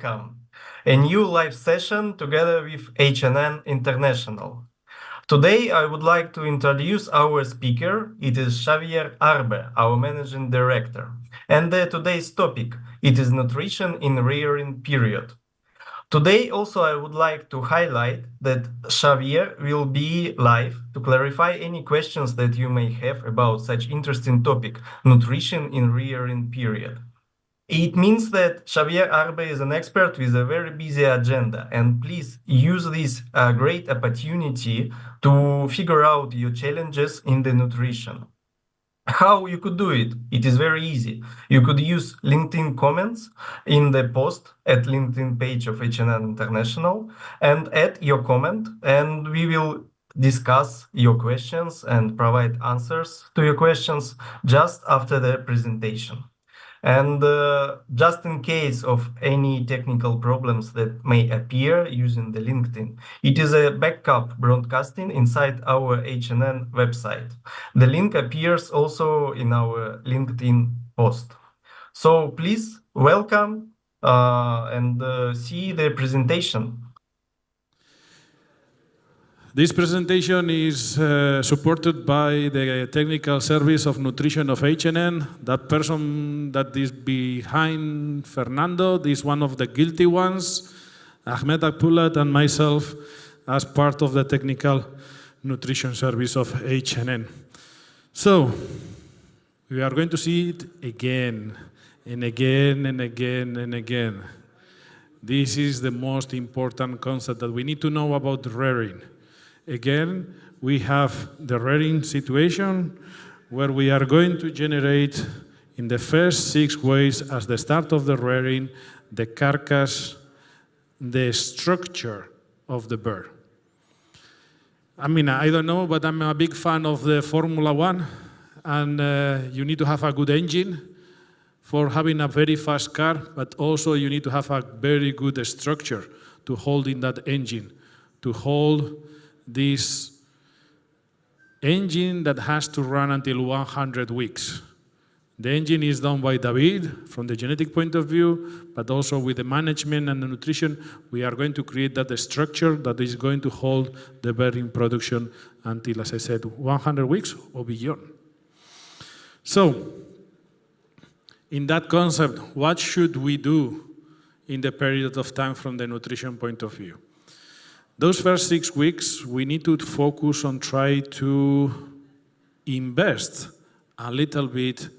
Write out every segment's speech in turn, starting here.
welcome. A new live session together with H&N International. Today I would like to introduce our speaker. It is Xabier Arbe, our managing director. And today's topic, it is nutrition in rearing period. Today also I would like to highlight that Xavier will be live to clarify any questions that you may have about such interesting topic, nutrition in rearing period. It means that Xabier Arbe is an expert with a very busy agenda, and please use this great opportunity to figure out your challenges in the nutrition. How you could do it? It is very easy. You could use LinkedIn comments in the post at LinkedIn page of H&N International and add your comment, and we will discuss your questions and provide answers to your questions just after the presentation. And just in case of any technical problems that may appear using the LinkedIn, it is a backup broadcasting inside our H&N website. The link appears also in our LinkedIn post. So please welcome and see the presentation. This presentation is supported by the technical service of nutrition of H&N. That person that is behind Fernando is one of the guilty ones, Ahmed Akpulat and myself as part of the technical nutrition service of H&N. So, we are going to see it again and again and again and again. This is the most important concept that we need to know about rearing. Again, we have the rearing situation where we are going to generate in the first 6 ways as the start of the rearing, the carcass, the structure of the bird. I mean, I don't know, but I'm a big fan of the Formula 1, and you need to have a good engine for having a very fast car, but also you need to have a very good structure to hold in that engine, to hold this engine that has to run until 100 weeks. The engine is done by David from the genetic point of view, but also with the management and the nutrition, we are going to create that structure that is going to hold the bird in production until, as I said, 100 weeks or beyond. So, in that concept, what should we do in the period of time from the nutrition point of view? Those first 6 weeks, we need to focus on try to invest a little bit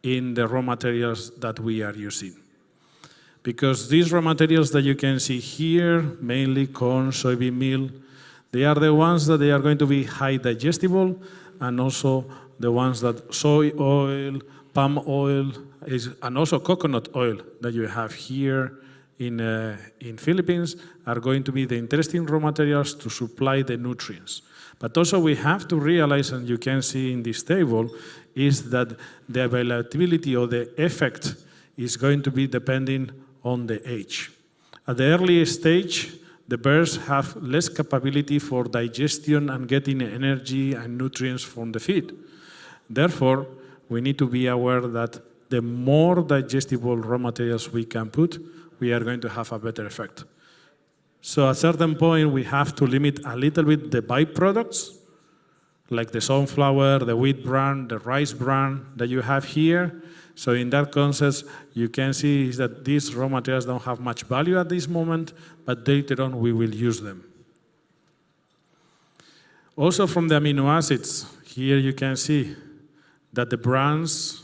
in the raw materials that we are using. Because these raw materials that you can see here, mainly corn, soybean meal, they are the ones that they are going to be high digestible, and also the ones that soy oil, palm oil, and also coconut oil that you have here in Philippines are going to be the interesting raw materials to supply the nutrients. But also we have to realize, and you can see in this table, is that the availability or the effect is going to be depending on the age. At the early stage, the birds have less capability for digestion and getting energy and nutrients from the feed. Therefore, we need to be aware that the more digestible raw materials we can put, we are going to have a better effect. So at a certain point, we have to limit a little bit the byproducts, like the sunflower, the wheat bran, the rice bran that you have here. So in that concept, you can see is that these raw materials don't have much value at this moment, but later on we will use them. Also from the amino acids, here you can see that the brands,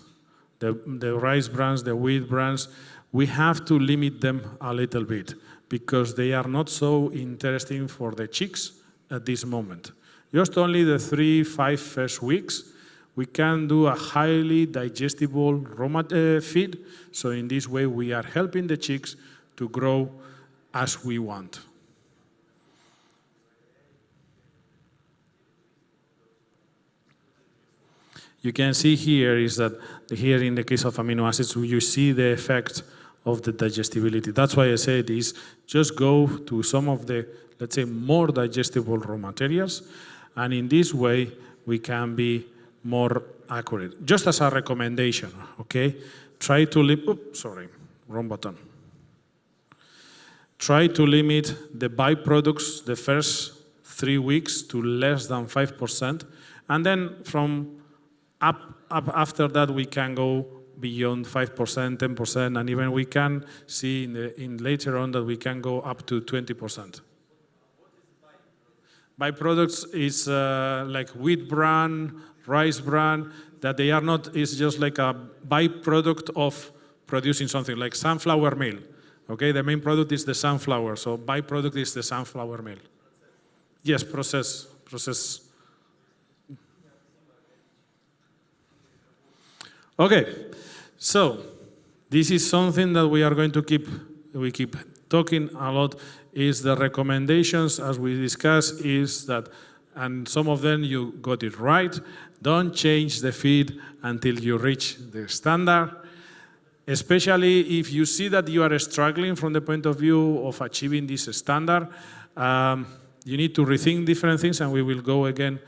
the rice brands, the wheat brands, we have to limit them a little bit because they are not so interesting for the chicks at this moment. Just only the 3-5 first weeks, we can do a highly digestible raw feed. So in this way, we are helping the chicks to grow as we want. You can see here is that here in the case of amino acids, you see the effect of the digestibility. That's why I said is just go to some of the, let's say, more digestible raw materials, and in this way we can be more accurate. Just as a recommendation, okay? Try to live, oops, sorry, wrong button. try to limit the byproducts the first 3 weeks to less than 5%, and then from up after that we can go beyond 5%, 10%, and even we can see in later on that we can go up to 20%. Byproducts is like wheat bran, rice bran, that they are not, it's just like a byproduct of producing something, like sunflower meal. Okay, the main product is the sunflower, so byproduct is the sunflower meal. Yes, process. Okay, so this is something that we are going to keep talking a lot, is the recommendations, as we discussed, is that, and some of them you got it right, don't change the feed until you reach the standard, especially if you see that you are struggling from the point of view of achieving this standard. You need to rethink different things, and we will go again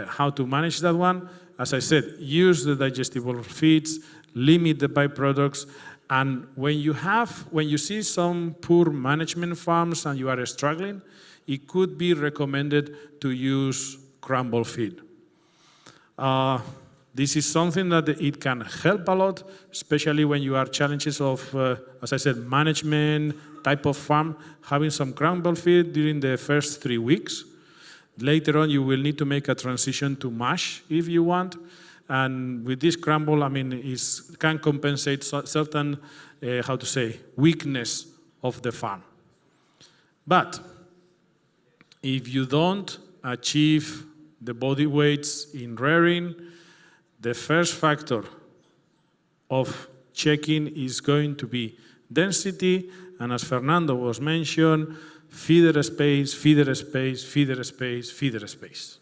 how to manage that one. As I said, use the digestible feeds, limit the byproducts, and when you see some poor management farms and you are struggling, it could be recommended to use crumble feed. This is something that it can help a lot, especially when you are challenges of, as I said, management type of farm, having some crumble feed during the first 3 weeks. Later on, you will need to make a transition to mash if you want. And with this crumble, I mean, it can compensate certain, weakness of the farm. But if you don't achieve the body weights in rearing, the first factor of checking is going to be density, and as Fernando was mentioned, feeder space, feeder space, feeder space, feeder space.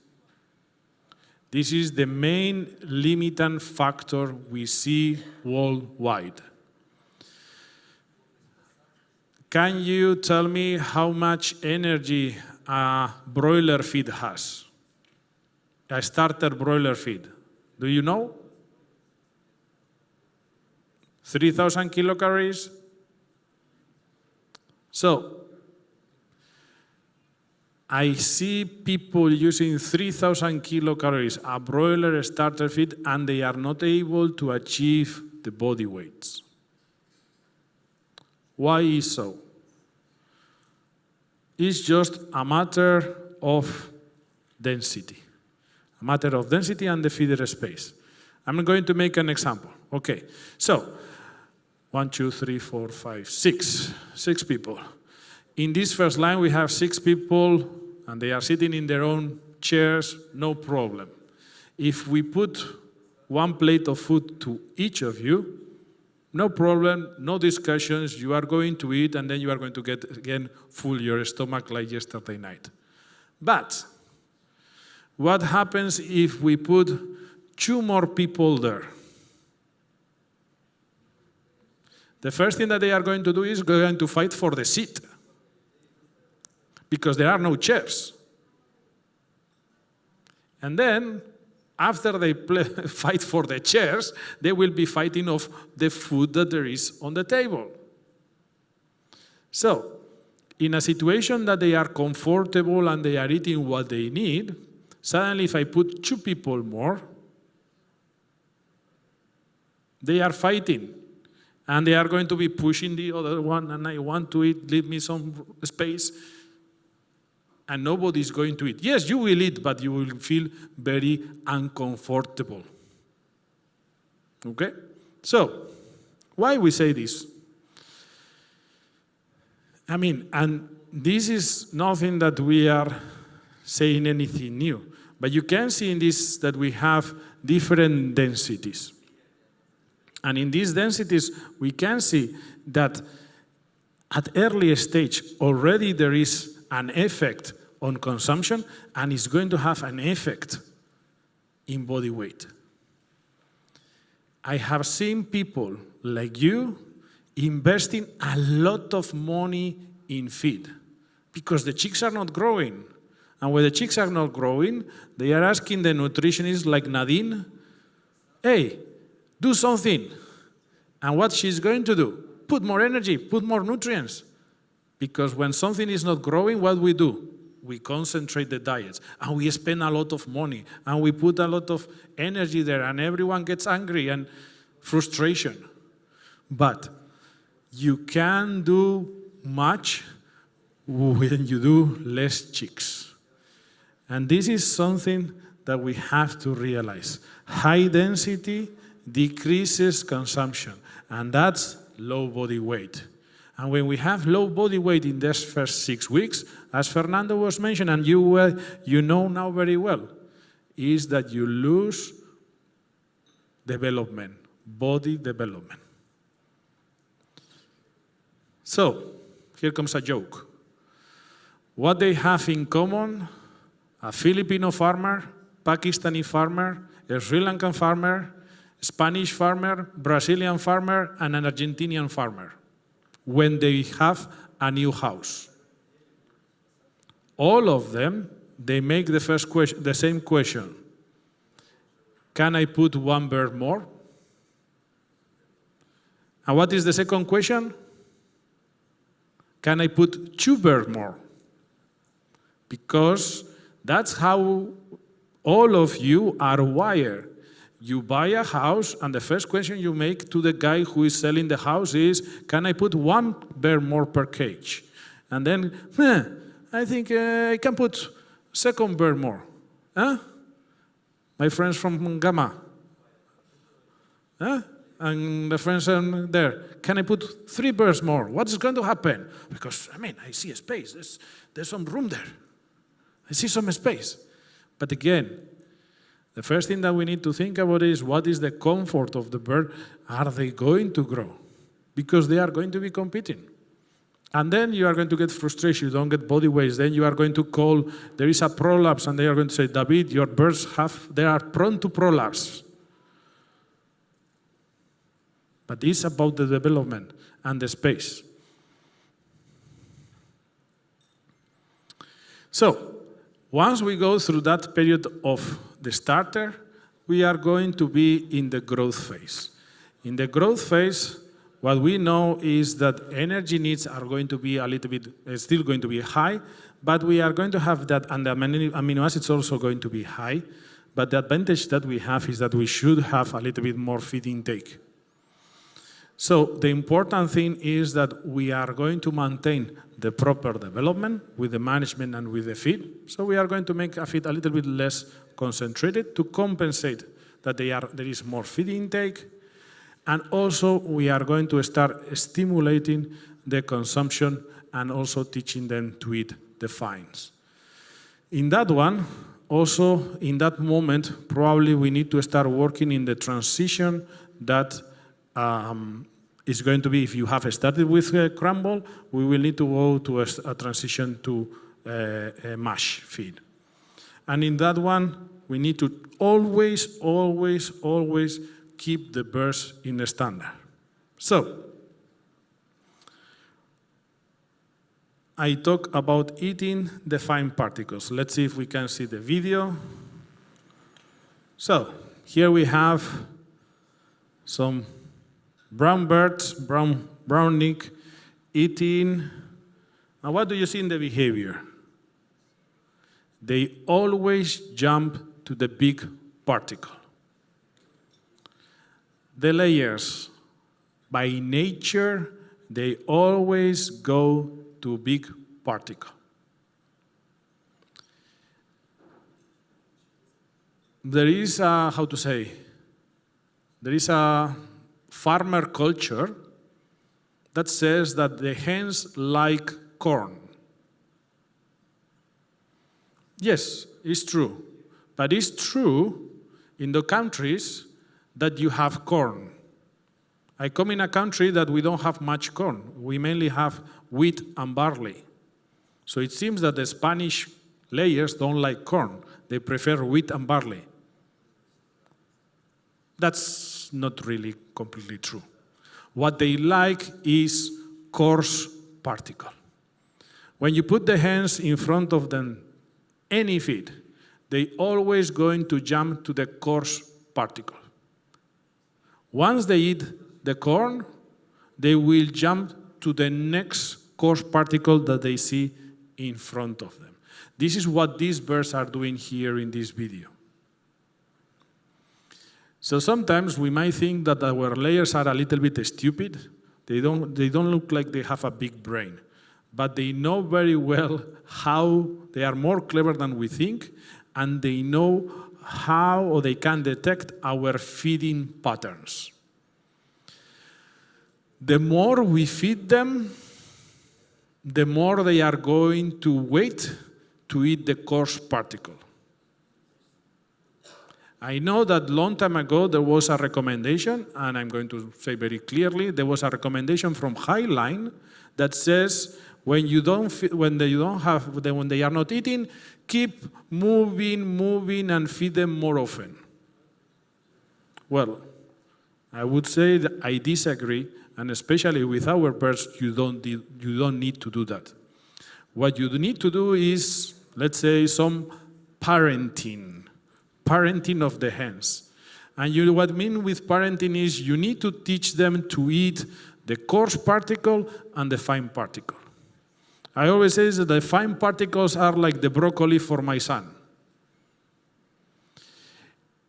This is the main limiting factor we see worldwide. Can you tell me how much energy a broiler feed has? A starter broiler feed. Do you know? 3,000 kilocalories? So, I see people using 3,000 kilocalories, a broiler starter feed, and they are not able to achieve the body weights. Why is so? It's just a matter of density. A matter of density and the feeder space. I'm going to make an example. Okay, so 1, 2, 3, 4, 5, 6. 6 people. In this first line, we have 6 people, and they are sitting in their own chairs, no problem. If we put 1 plate of food to each of you, no problem, no discussions, you are going to eat, and then you are going to get, again, full your stomach like yesterday night. But what happens if we put 2 more people there? The first thing that they are going to do is going to fight for the seat, because there are no chairs. And then, after they fight for the chairs, they will be fighting of the food that there is on the table. So, in a situation that they are comfortable and they are eating what they need, suddenly if I put 2 people more, they are fighting. And they are going to be pushing the other one, and I want to eat, leave me some space. And nobody is going to eat. Yes, you will eat, but you will feel very uncomfortable. Okay? So, why we say this? I mean, and this is nothing that we are saying anything new. But you can see in this that we have different densities. And in these densities, we can see that at early stage, already there is an effect on consumption, and it's going to have an effect in body weight. I have seen people like you investing a lot of money in feed because the chicks are not growing. And when the chicks are not growing, they are asking the nutritionist like Nadine, hey, do something. And what she's going to do? Put more energy, put more nutrients. Because when something is not growing, what we do? We concentrate the diets, and we spend a lot of money, and we put a lot of energy there, and everyone gets angry and frustration. But you can do much when you do less chicks. And this is something that we have to realize. High density decreases consumption, and that's low body weight. And when we have low body weight in these first 6 weeks, as Fernando was mentioning, and you know now very well, is that you lose development, body development. So, here comes a joke. What they have in common, a Filipino farmer, Pakistani farmer, a Sri Lankan farmer, Spanish farmer, Brazilian farmer, and an Argentinian farmer, when they have a new house. All of them, they make the first question, the same question. Can I put one bird more? And what is the second question? Can I put 2 birds more? Because that's how all of you are wired. You buy a house, and the first question you make to the guy who is selling the house is, can I put 1 bird more per cage? And then, I think I can put 2nd bird more. Huh? My friends from Gamma. Huh? And the friends there, can I put 3 birds more? What is going to happen? Because, I see a space. There's some room there. I see some space. But again, the first thing that we need to think about is, what is the comfort of the bird? Are they going to grow? Because they are going to be competing. And then you are going to get frustration. You don't get body weights. Then you are going to call, there is a prolapse, and they are going to say, David, your birds they are prone to prolapse. But it's about the development and the space. So, once we go through that period of the starter, we are going to be in the growth phase. In the growth phase, what we know is that energy needs are going to be a little bit, still going to be high, but we are going to have that, and the amino acids also going to be high. But the advantage that we have is that we should have a little bit more feed intake. So the important thing is that we are going to maintain the proper development with the management and with the feed. So we are going to make a feed a little bit less concentrated to compensate that there is more feed intake. And also we are going to start stimulating the consumption and also teaching them to eat the fines. In that one, also in that moment, probably we need to start working in the transition that is going to be, if you have started with crumble, we will need to go to a transition to a mash feed. And in that one, we need to always, always, always keep the birds in the standard. So, I talk about eating the fine particles. Let's see if we can see the video. So, here we have some brown birds, brown neck, eating. And what do you see in the behavior? They always jump to the big particle. The layers, by nature, they always go to big particle. There is a, there is a farmer culture that says that the hens like corn. Yes, it's true. But it's true in the countries that you have corn. I come in a country that we don't have much corn. We mainly have wheat and barley. So it seems that the Spanish layers don't like corn. They prefer wheat and barley. That's not really completely true. What they like is coarse particle. When you put the hens in front of them, any feed, they always going to jump to the coarse particle. Once they eat the corn, they will jump to the next coarse particle that they see in front of them. This is what these birds are doing here in this video. So sometimes we might think that our layers are a little bit stupid. They don't look like they have a big brain. But they know very well how they are more clever than we think, and they know how, or they can detect our feeding patterns. The more we feed them, the more they are going to wait to eat the coarse particle. I know that long time ago there was a recommendation, and I'm going to say very clearly, there was a recommendation from Highline that says when they are not eating, keep moving and feed them more often. Well, I would say that I disagree, and especially with our birds, you don't need to do that. What you need to do is, let's say, some parenting of the hens. And what I mean with parenting is you need to teach them to eat the coarse particle and the fine particle. I always say that the fine particles are like the broccoli for my son.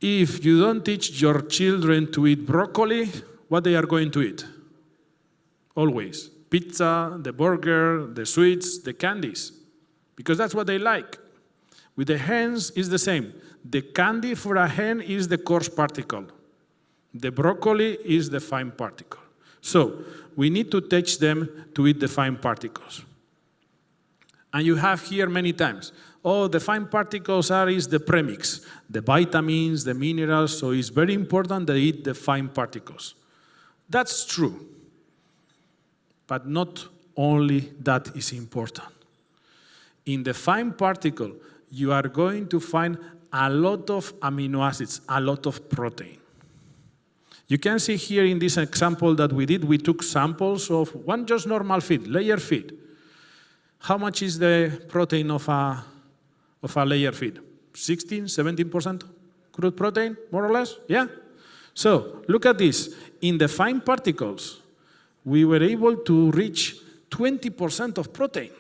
If you don't teach your children to eat broccoli, what they are going to eat? Always. Pizza, the burger, the sweets, the candies. Because that's what they like. With the hens, it's the same. The candy for a hen is the coarse particle. The broccoli is the fine particle. So we need to teach them to eat the fine particles. And you have here many times, oh, the fine particles is the premix, the vitamins, the minerals, so it's very important they eat the fine particles. That's true. But not only that is important. In the fine particle, you are going to find a lot of amino acids, a lot of protein. You can see here in this example that we did, we took samples of one just normal feed, layer feed. How much is the protein of a layer feed? 16, 17% crude protein, more or less? Yeah? So, look at this. In the fine particles, we were able to reach 20% of protein.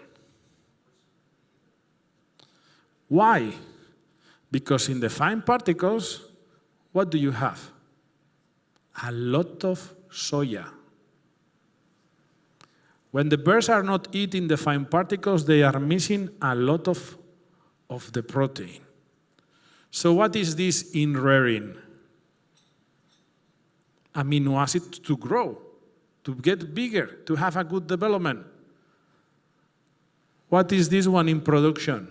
Why? Because in the fine particles, what do you have? A lot of soya. When the birds are not eating the fine particles, they are missing a lot of the protein. So what is this in rearing? Amino acids to grow, to get bigger, to have a good development. What is this one in production?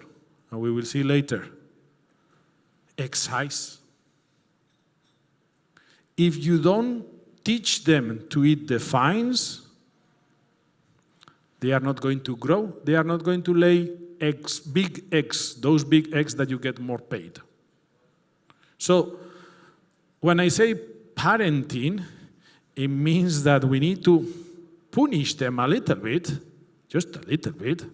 And we will see later. Exercise. If you don't teach them to eat the fines, they are not going to grow. They are not going to lay eggs, big eggs, those big eggs that you get more paid. So when I say parenting, it means that we need to punish them a little bit, just a little bit,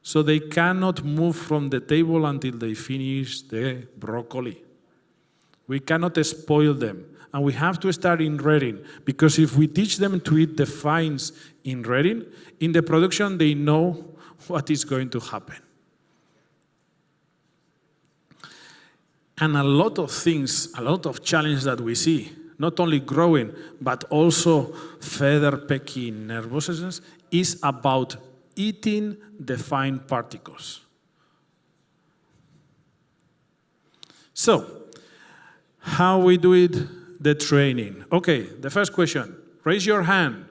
so they cannot move from the table until they finish the broccoli. We cannot spoil them. And we have to start in rearing, because if we teach them to eat the fines in rearing, in the production they know what is going to happen. And a lot of things, a lot of challenges that we see, not only growing, but also feather pecking nervousness, is about eating the fine particles. So, how we do it? The training. Okay, the first question. Raise your hand.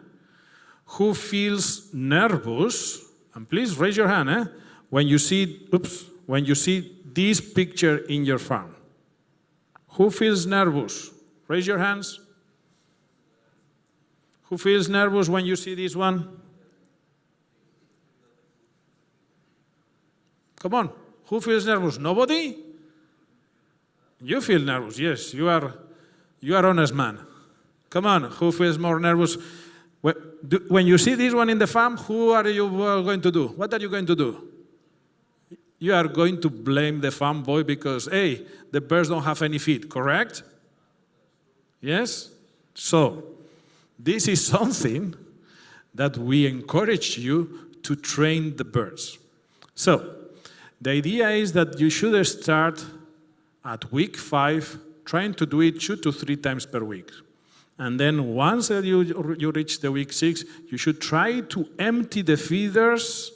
Who feels nervous? And please raise your hand, when you see this picture in your farm. Who feels nervous? Raise your hands. Who feels nervous when you see this one? Come on. Who feels nervous? Nobody? You feel nervous, yes. You are honest man. Come on, who feels more nervous? When you see this one in the farm, who are you going to do? What are you going to do? You are going to blame the farm boy because, hey, the birds don't have any feed, correct? Yes? So, this is something that we encourage you to train the birds. So, the idea is that you should start at week 5, trying to do it 2 to 3 times per week. And then once you reach the week 6, you should try to empty the feeders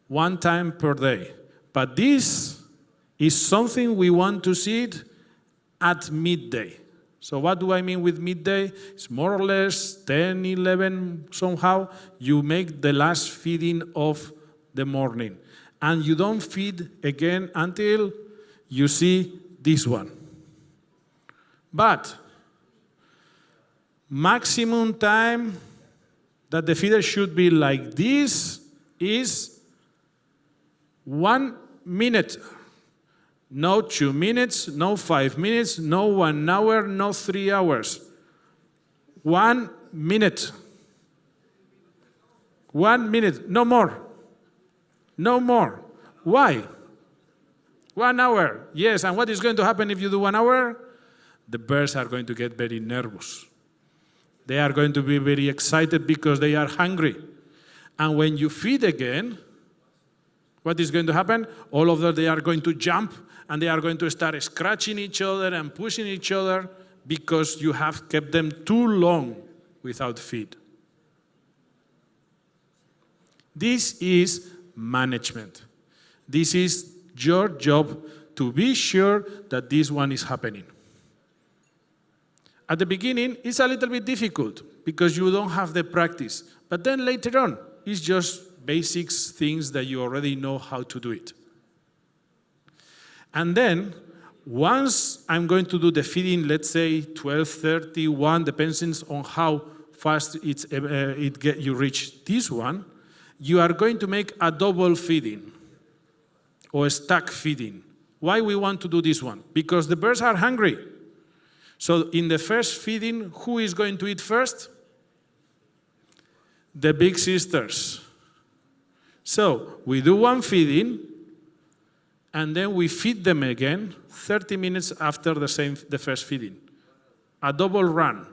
1 time per day. But this is something we want to see it at midday. So what do I mean with midday? It's more or less 10, 11, somehow. You make the last feeding of the morning. And you don't feed again until you see this one. But maximum time that the feeder should be like this is 1 minute. No 2 minutes, no 5 minutes, no 1 hour, no 3 hours. 1 minute. 1 minute, no more. No more. Why? 1 hour. Yes, and what is going to happen if you do 1 hour? The birds are going to get very nervous. They are going to be very excited because they are hungry. And when you feed again, what is going to happen? All of them, they are going to jump and they are going to start scratching each other and pushing each other because you have kept them too long without feed. This is management. This is your job to be sure that this one is happening. At the beginning, it's a little bit difficult because you don't have the practice. But then later on, it's just basics, things that you already know how to do it. And then, once I'm going to do the feeding, let's say 12:30, 1, depends on how fast you reach this one, you are going to make a double feeding or a stack feeding. Why we want to do this one? Because the birds are hungry. So in the first feeding, who is going to eat first? The big sisters. So we do one feeding, and then we feed them again 30 minutes after the first feeding. A double run.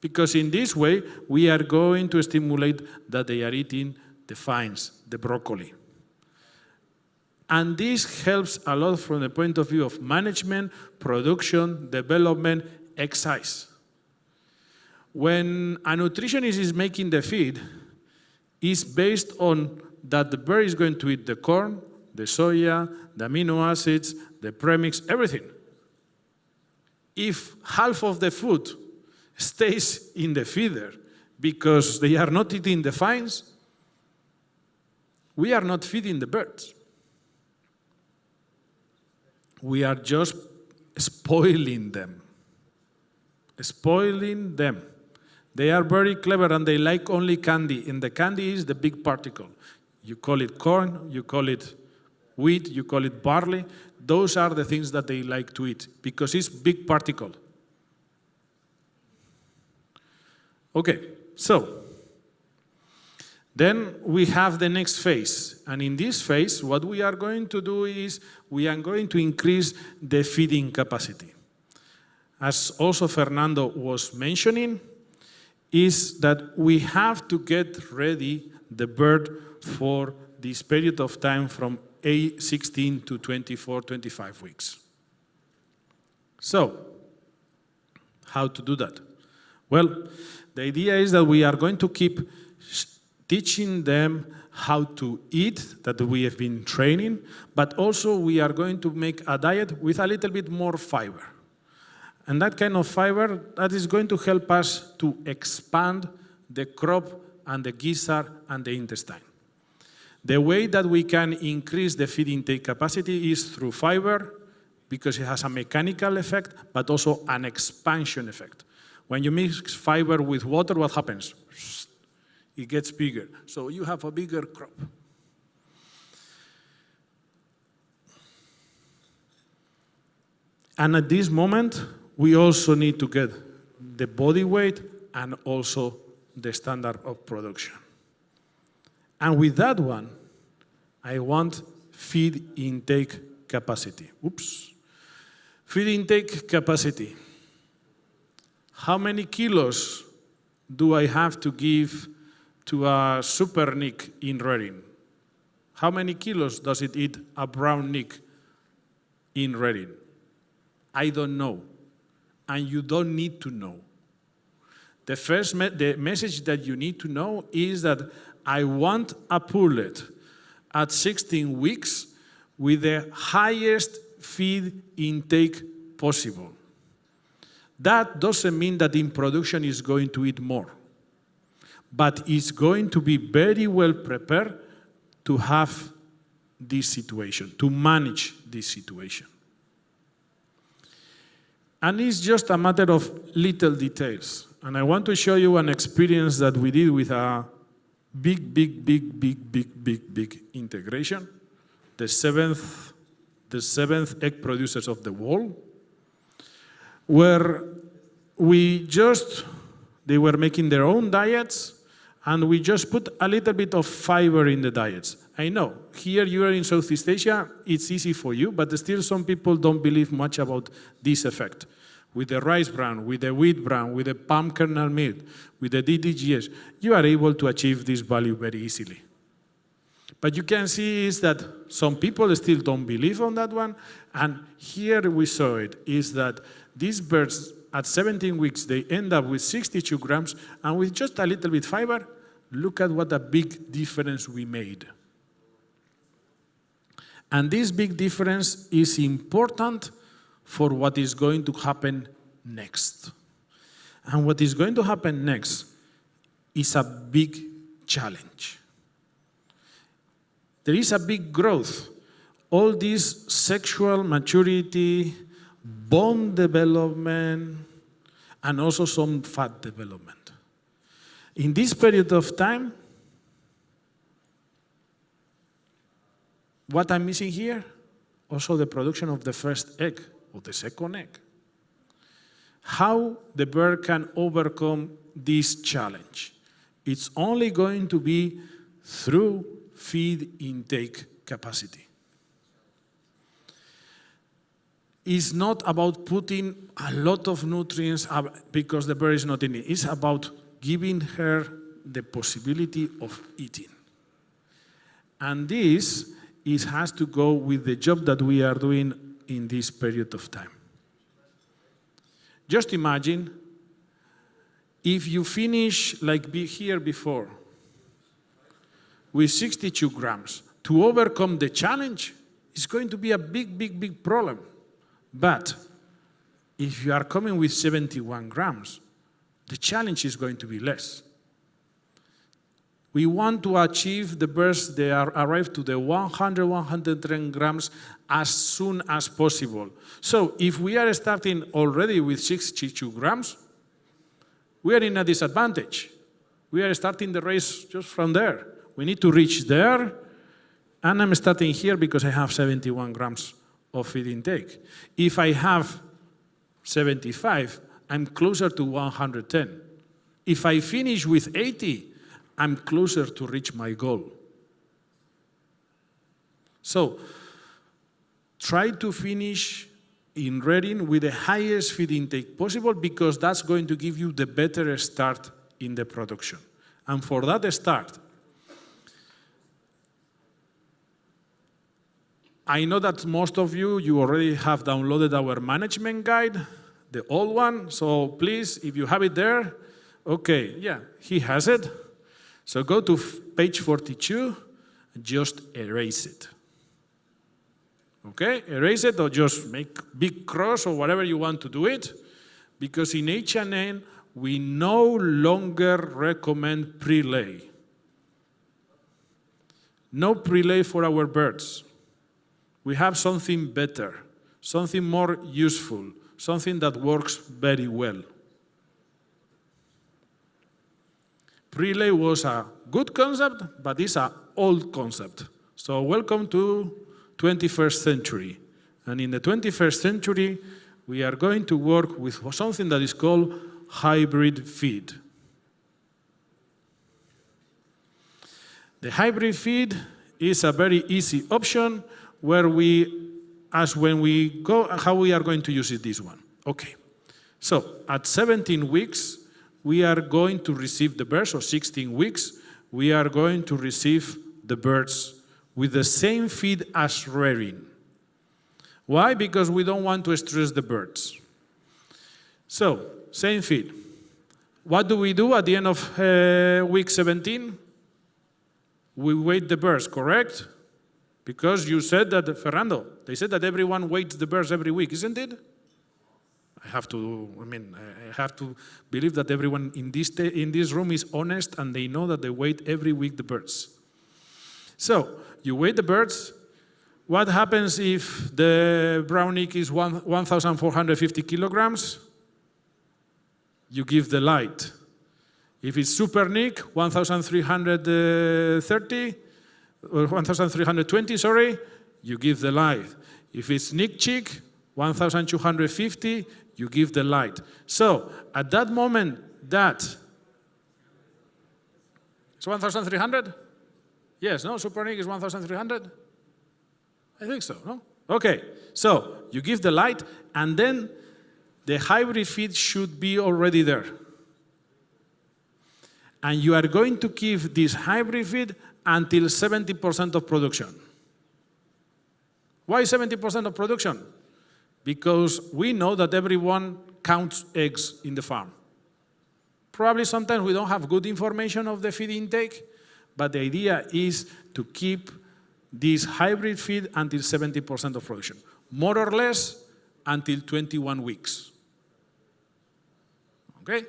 Because in this way, we are going to stimulate that they are eating the fines, the broccoli. And this helps a lot from the point of view of management, production, development, exercise. When a nutritionist is making the feed, it's based on that the bird is going to eat the corn, the soya, the amino acids, the premix, everything. If half of the food stays in the feeder because they are not eating the fines, we are not feeding the birds. We are just spoiling them. Spoiling them. They are very clever and they like only candy. And the candy is the big particle. You call it corn, you call it wheat, you call it barley. Those are the things that they like to eat because it's big particle. Okay, so then we have the next phase. And in this phase, what we are going to do is we are going to increase the feeding capacity. As also Fernando was mentioning, is that we have to get ready the bird for this period of time from 16 to 24, 25 weeks. So, how to do that? Well, the idea is that we are going to keep teaching them how to eat, that we have been training, but also we are going to make a diet with a little bit more fiber. And that kind of fiber, that is going to help us to expand the crop and the gizzard and the intestine. The way that we can increase the feed intake capacity is through fiber, because it has a mechanical effect, but also an expansion effect. When you mix fiber with water, what happens? It gets bigger. So you have a bigger crop. And at this moment, we also need to get the body weight and also the standard of production. And with that one, I want feed intake capacity. Oops. Feed intake capacity. How many kilos do I have to give to a super nick in Reading? How many kilos does it eat a brown nick in Reading? I don't know, and you don't need to know. The message that you need to know is that I want a pullet at 16 weeks with the highest feed intake possible. That doesn't mean that in production is going to eat more, but it's going to be very well prepared to have this situation, to manage this situation. And it's just a matter of little details. And I want to show you an experience that we did with a big integration, the seventh egg producers of the world, where they were making their own diets, and we just put a little bit of fiber in the diets. I know, here you are in Southeast Asia, it's easy for you, but still some people don't believe much about this effect. With the rice bran, with the wheat bran, with the palm kernel meal, with the DDGS, you are able to achieve this value very easily. But you can see is that some people still don't believe on that one, and here we saw it, is that these birds at 17 weeks, they end up with 62 grams, and with just a little bit fiber, look at what a big difference we made. And this big difference is important for what is going to happen next. And what is going to happen next is a big challenge. There is a big growth. All this sexual maturity, bone development, and also some fat development. In this period of time, what I'm missing here, also the production of the first egg or the second egg. How the bird can overcome this challenge? It's only going to be through feed intake capacity. It's not about putting a lot of nutrients because the bird is not in it. It's about giving her the possibility of eating. And this has to go with the job that we are doing in this period of time. Just imagine if you finish like here before with 62 grams. To overcome the challenge, it's going to be a big problem. But if you are coming with 71 grams, the challenge is going to be less. We want to achieve the birds that arrive to the 100, 110 grams as soon as possible. So if we are starting already with 62 grams, we are in a disadvantage. We are starting the race just from there. We need to reach there, and I'm starting here because I have 71 grams of feed intake. If I have 75, I'm closer to 110. If I finish with 80, I'm closer to reach my goal. So, try to finish in Reading with the highest feed intake possible because that's going to give you the better start in the production. And for that start, I know that most of you already have downloaded our management guide, the old one, so please, if you have it there, okay, yeah, he has it. So go to page 42, just erase it. Okay, erase it or just make big cross or whatever you want to do it, because in H&N, we no longer recommend pre-lay. No pre-lay for our birds. We have something better, something more useful, something that works very well. Pre-lay was a good concept, but it's an old concept. So welcome to 21st century. And in the 21st century, we are going to work with something that is called hybrid feed. The hybrid feed is a very easy option where how we are going to use it, this one. Okay, so at 17 weeks, we are going to receive the birds, or 16 weeks, we are going to receive the birds with the same feed as rearing. Why? Because we don't want to stress the birds. So, same feed. What do we do at the end of week 17? We weight the birds, correct? Because you said that, Fernando, they said that everyone weights the birds every week, isn't it? I have to believe that everyone in this room is honest and they know that they weight every week the birds. So, you weigh the birds. What happens if the brown egg is 1,450 kilograms? You give the light. If it's super nick, 1,330, or 1,320, sorry, you give the light. If it's nick chick, 1,250, you give the light. So, at that moment, it's 1,300? Yes, no? Super nick is 1,300? I think so, no? Okay, so you give the light, and then the hybrid feed should be already there. And you are going to keep this hybrid feed until 70% of production. Why 70% of production? Because we know that everyone counts eggs in the farm. Probably sometimes we don't have good information of the feed intake, but the idea is to keep this hybrid feed until 70% of production, more or less until 21 weeks. Okay?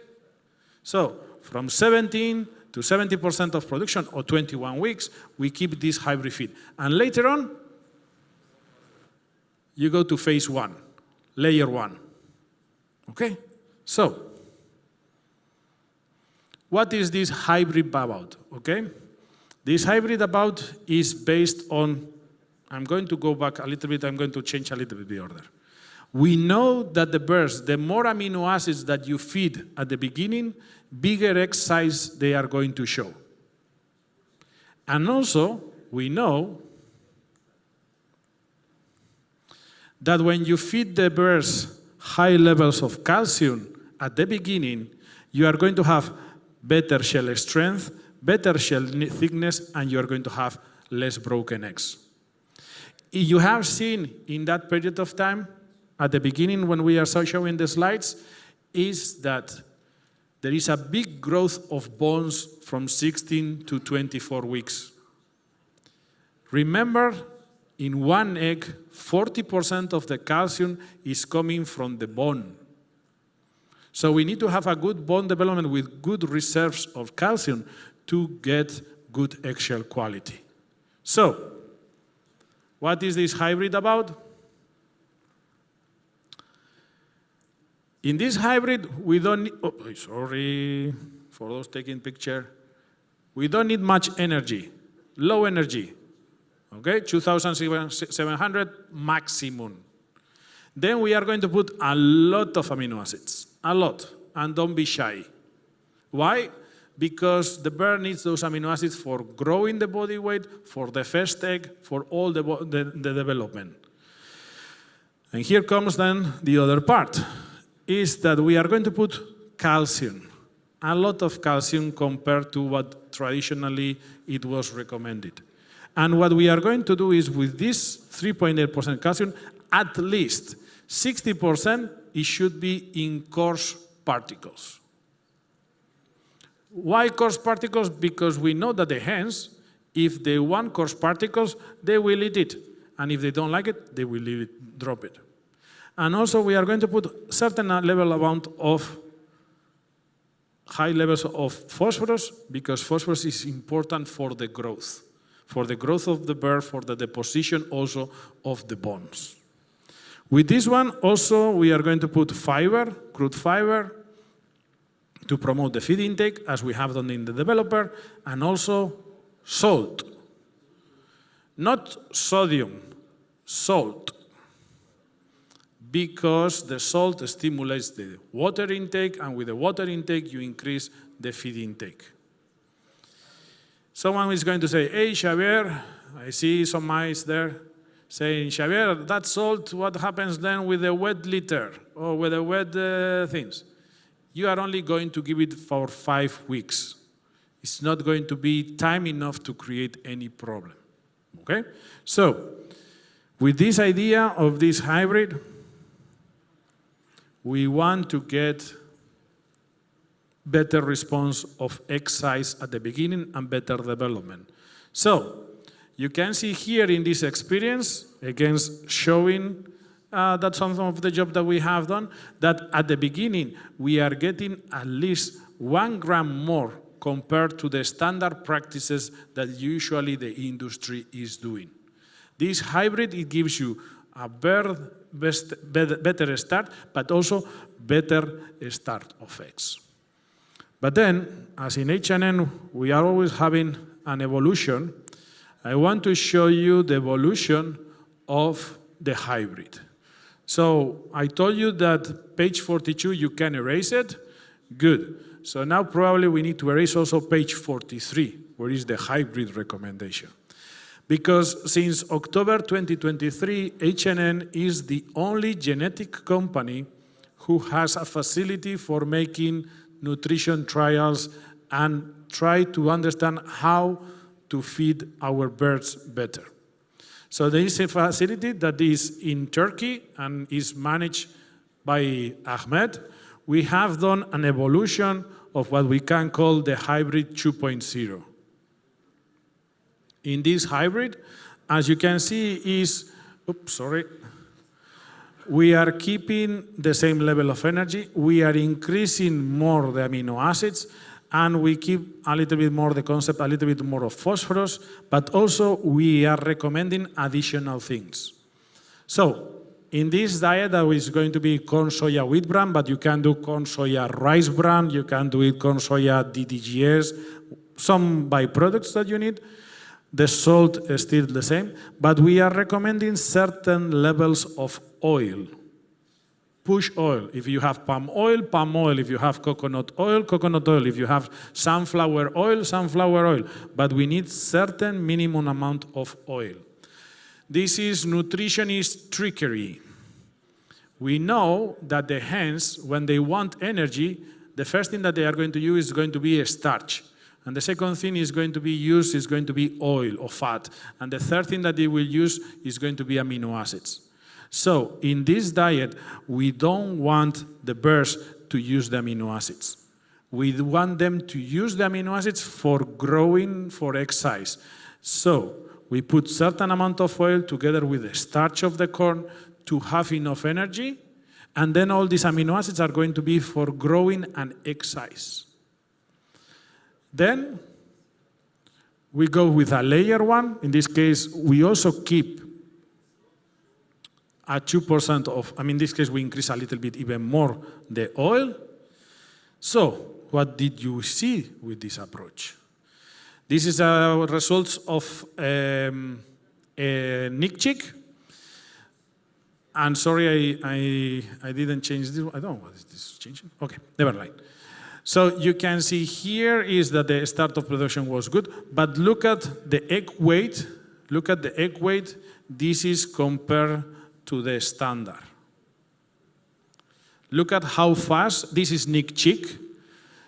So, from 17 to 70% of production, or 21 weeks, we keep this hybrid feed. And later on, you go to phase 1, layer 1. Okay? So, what is this hybrid about? Okay? This hybrid about is based on, I'm going to go back a little bit, I'm going to change a little bit the order. We know that the birds, the more amino acids that you feed at the beginning, bigger egg size they are going to show. And also, we know that when you feed the birds high levels of calcium at the beginning, you are going to have better shell strength, better shell thickness, and you are going to have less broken eggs. You have seen in that period of time, at the beginning when we are showing the slides, is that there is a big growth of bones from 16 to 24 weeks. Remember, in one egg, 40% of the calcium is coming from the bone. So we need to have a good bone development with good reserves of calcium to get good eggshell quality. So, what is this hybrid about? In this hybrid, we don't need, sorry for those taking picture. We don't need much energy, low energy, okay? 2,700 maximum. Then we are going to put a lot of amino acids, a lot, and don't be shy. Why? Because the bird needs those amino acids for growing the body weight, for the first egg, for all the development. And here comes then the other part, is that we are going to put calcium, a lot of calcium compared to what traditionally it was recommended. And what we are going to do is with this 3.8% calcium, at least 60% it should be in coarse particles. Why coarse particles? Because we know that the hens, if they want coarse particles, they will eat it. And if they don't like it, they will leave it, drop it. And also we are going to put certain level amount of high levels of phosphorus, because phosphorus is important for the growth of the bird, for the deposition also of the bones. With this one also we are going to put fiber, crude fiber, to promote the feed intake, as we have done in the developer, and also salt. Not sodium, salt. Because the salt stimulates the water intake, and with the water intake you increase the feed intake. Someone is going to say, hey, Xabier, I see some eyes there, saying, Xabier, that salt, what happens then with the wet litter, or with the wet things? you are only going to give it for 5 weeks. It's not going to be time enough to create any problem. Okay? So, with this idea of this hybrid, we want to get better response of egg size at the beginning and better development. So, you can see here in this experience, again showing that some of the job that we have done, that at the beginning we are getting at least 1 gram more compared to the standard practices that usually the industry is doing. This hybrid, it gives you a better start, but also better start of eggs. But then, as in H&N, we are always having an evolution. I want to show you the evolution of the hybrid. So I told you that page 42, you can erase it. Good. So now probably we need to erase also page 43, where is the hybrid recommendation. Because since October 2023, H&N is the only genetic company who has a facility for making nutrition trials and try to understand how to feed our birds better. So there is a facility that is in Turkey and is managed by Ahmed. We have done an evolution of what we can call the hybrid 2.0. In this hybrid, as you can see, we are keeping the same level of energy. We are increasing more the amino acids, and we keep a little bit more the concept, a little bit more of phosphorus, but also we are recommending additional things. So, in this diet that is going to be corn soya wheat bran, but you can do corn soya rice bran, you can do it corn soya DDGS, some byproducts that you need. The salt is still the same, but we are recommending certain levels of oil. Push oil. If you have palm oil, palm oil. If you have coconut oil, coconut oil. If you have sunflower oil, sunflower oil. But we need certain minimum amount of oil. This is nutritionist trickery. We know that the hens, when they want energy, the first thing that they are going to use is going to be a starch. And the second thing is going to be used is going to be oil or fat. And the third thing that they will use is going to be amino acids. So in this diet, we don't want the birds to use the amino acids. We want them to use the amino acids for growing, for egg size. So we put certain amount of oil together with the starch of the corn to have enough energy. And then all these amino acids are going to be for growing and egg size. Then we go with a layer one. In this case, we also keep a 2% of, in this case, we increase a little bit even more the oil. So what did you see with this approach? This is a results of a Nick chick. And sorry, I didn't change this. I don't know what is this changing. Okay, never mind. So you can see here is that the start of production was good, but look at the egg weight. Look at the egg weight. This is compared to the standard. Look at how fast. This is Nick chick.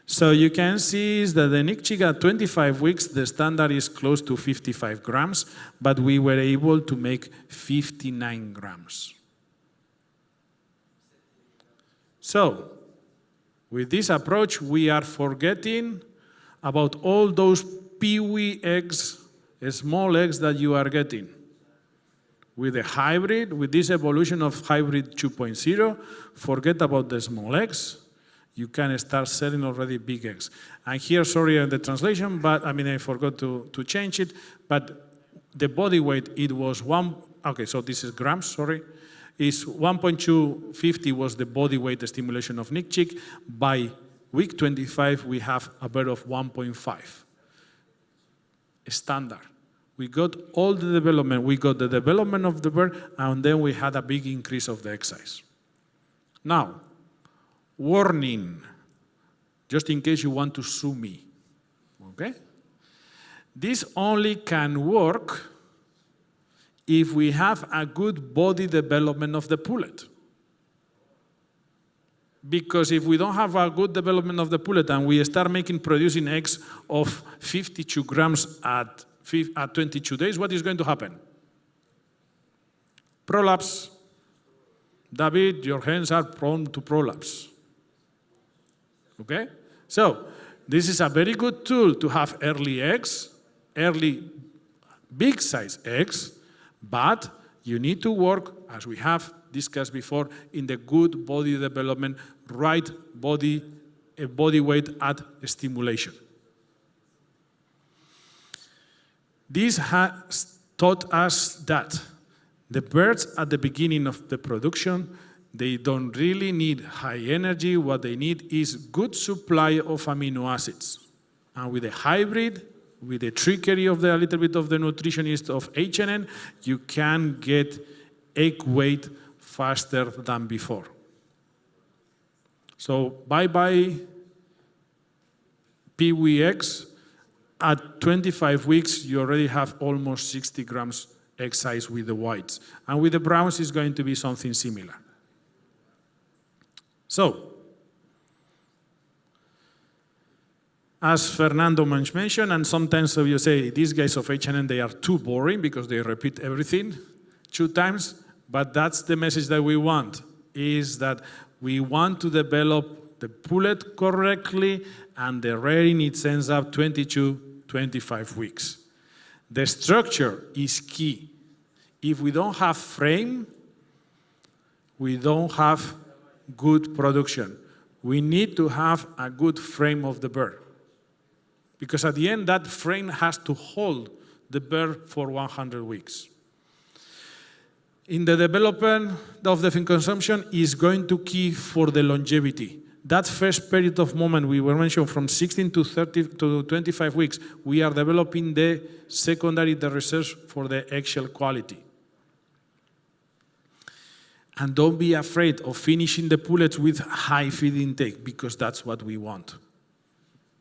So you can see is that the Nick chick at 25 weeks, the standard is close to 55 grams, but we were able to make 59 grams. So, with this approach, we are forgetting about all those peewee eggs, small eggs that you are getting. With the hybrid, with this evolution of hybrid 2.0, forget about the small eggs. You can start selling already big eggs. And here, sorry on the translation, but I forgot to change it. But the body weight, it was so this is grams, sorry. Is 1.250 was the body weight stimulation of Nick chick. By week 25, we have a bird of 1.5. Standard. We got all the development. We got the development of the bird, and then we had a big increase of the egg size. Now, warning, just in case you want to sue me, okay? This only can work if we have a good body development of the pullet. Because if we don't have a good development of the pullet and we start producing eggs of 52 grams at 22 days, what is going to happen? Prolapse. David, your hens are prone to prolapse. Okay? So, this is a very good tool to have early eggs, early big size eggs, but you need to work, as we have discussed before, in the good body development, right body weight at stimulation. This has taught us that the birds at the beginning of the production, they don't really need high energy. What they need is good supply of amino acids. And with a hybrid, with the trickery of a little bit of the nutritionist of H&N, you can get egg weight faster than before. So bye-bye Pee-wee eggs. At 25 weeks, you already have almost 60 grams egg size with the whites. And with the browns, it's going to be something similar. So, as Fernando mentioned, and sometimes you say, these guys of H&N, they are too boring because they repeat everything 2 times, but that's the message that we want, is that we want to develop the pullet correctly, and the rearing, it ends up 22-25 weeks. The structure is key. If we don't have frame, we don't have good production. We need to have a good frame of the bird. Because at the end, that frame has to hold the bird for 100 weeks. In the development of the feed consumption is going to key for the longevity. That first period of moment we were mentioned from 16 to 30 to 25 weeks, we are developing the research for the eggshell quality. And don't be afraid of finishing the pullets with high feed intake, because that's what we want.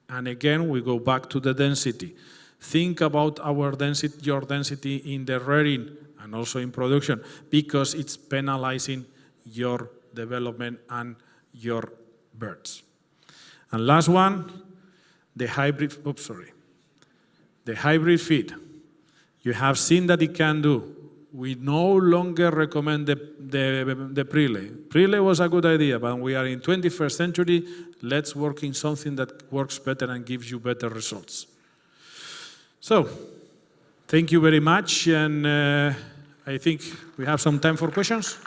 And again, we go back to the density. Think about our density, your density in the rearing and also in production, because it's penalizing your development and your birds. And last one, the hybrid feed. You have seen that it can do. We no longer recommend the pre-lay. Pre-lay was a good idea, but we are in 21st century. Let's work in something that works better and gives you better results. So, thank you very much, and I think we have some time for questions.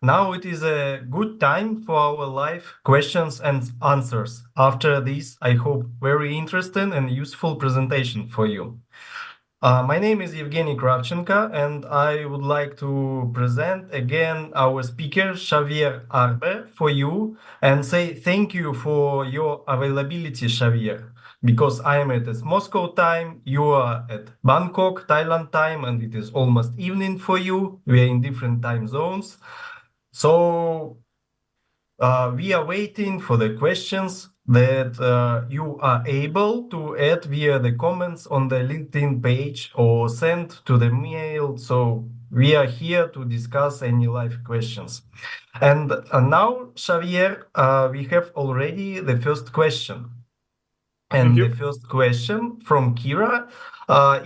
Now it is a good time for our live questions and answers. After this, I hope, very interesting and useful presentation for you. My name is Evgeny Kravchenko, and I would like to present again our speaker, Xabier Arbe, for you, and say thank you for your availability, Xabier, because I am at Moscow time, you are at Bangkok, Thailand time, and it is almost evening for you. We are in different time zones. So we are waiting for the questions that you are able to add via the comments on the LinkedIn page or send to the mail. So we are here to discuss any live questions. And now, Xabier, we have already the first question. And the first question from Kira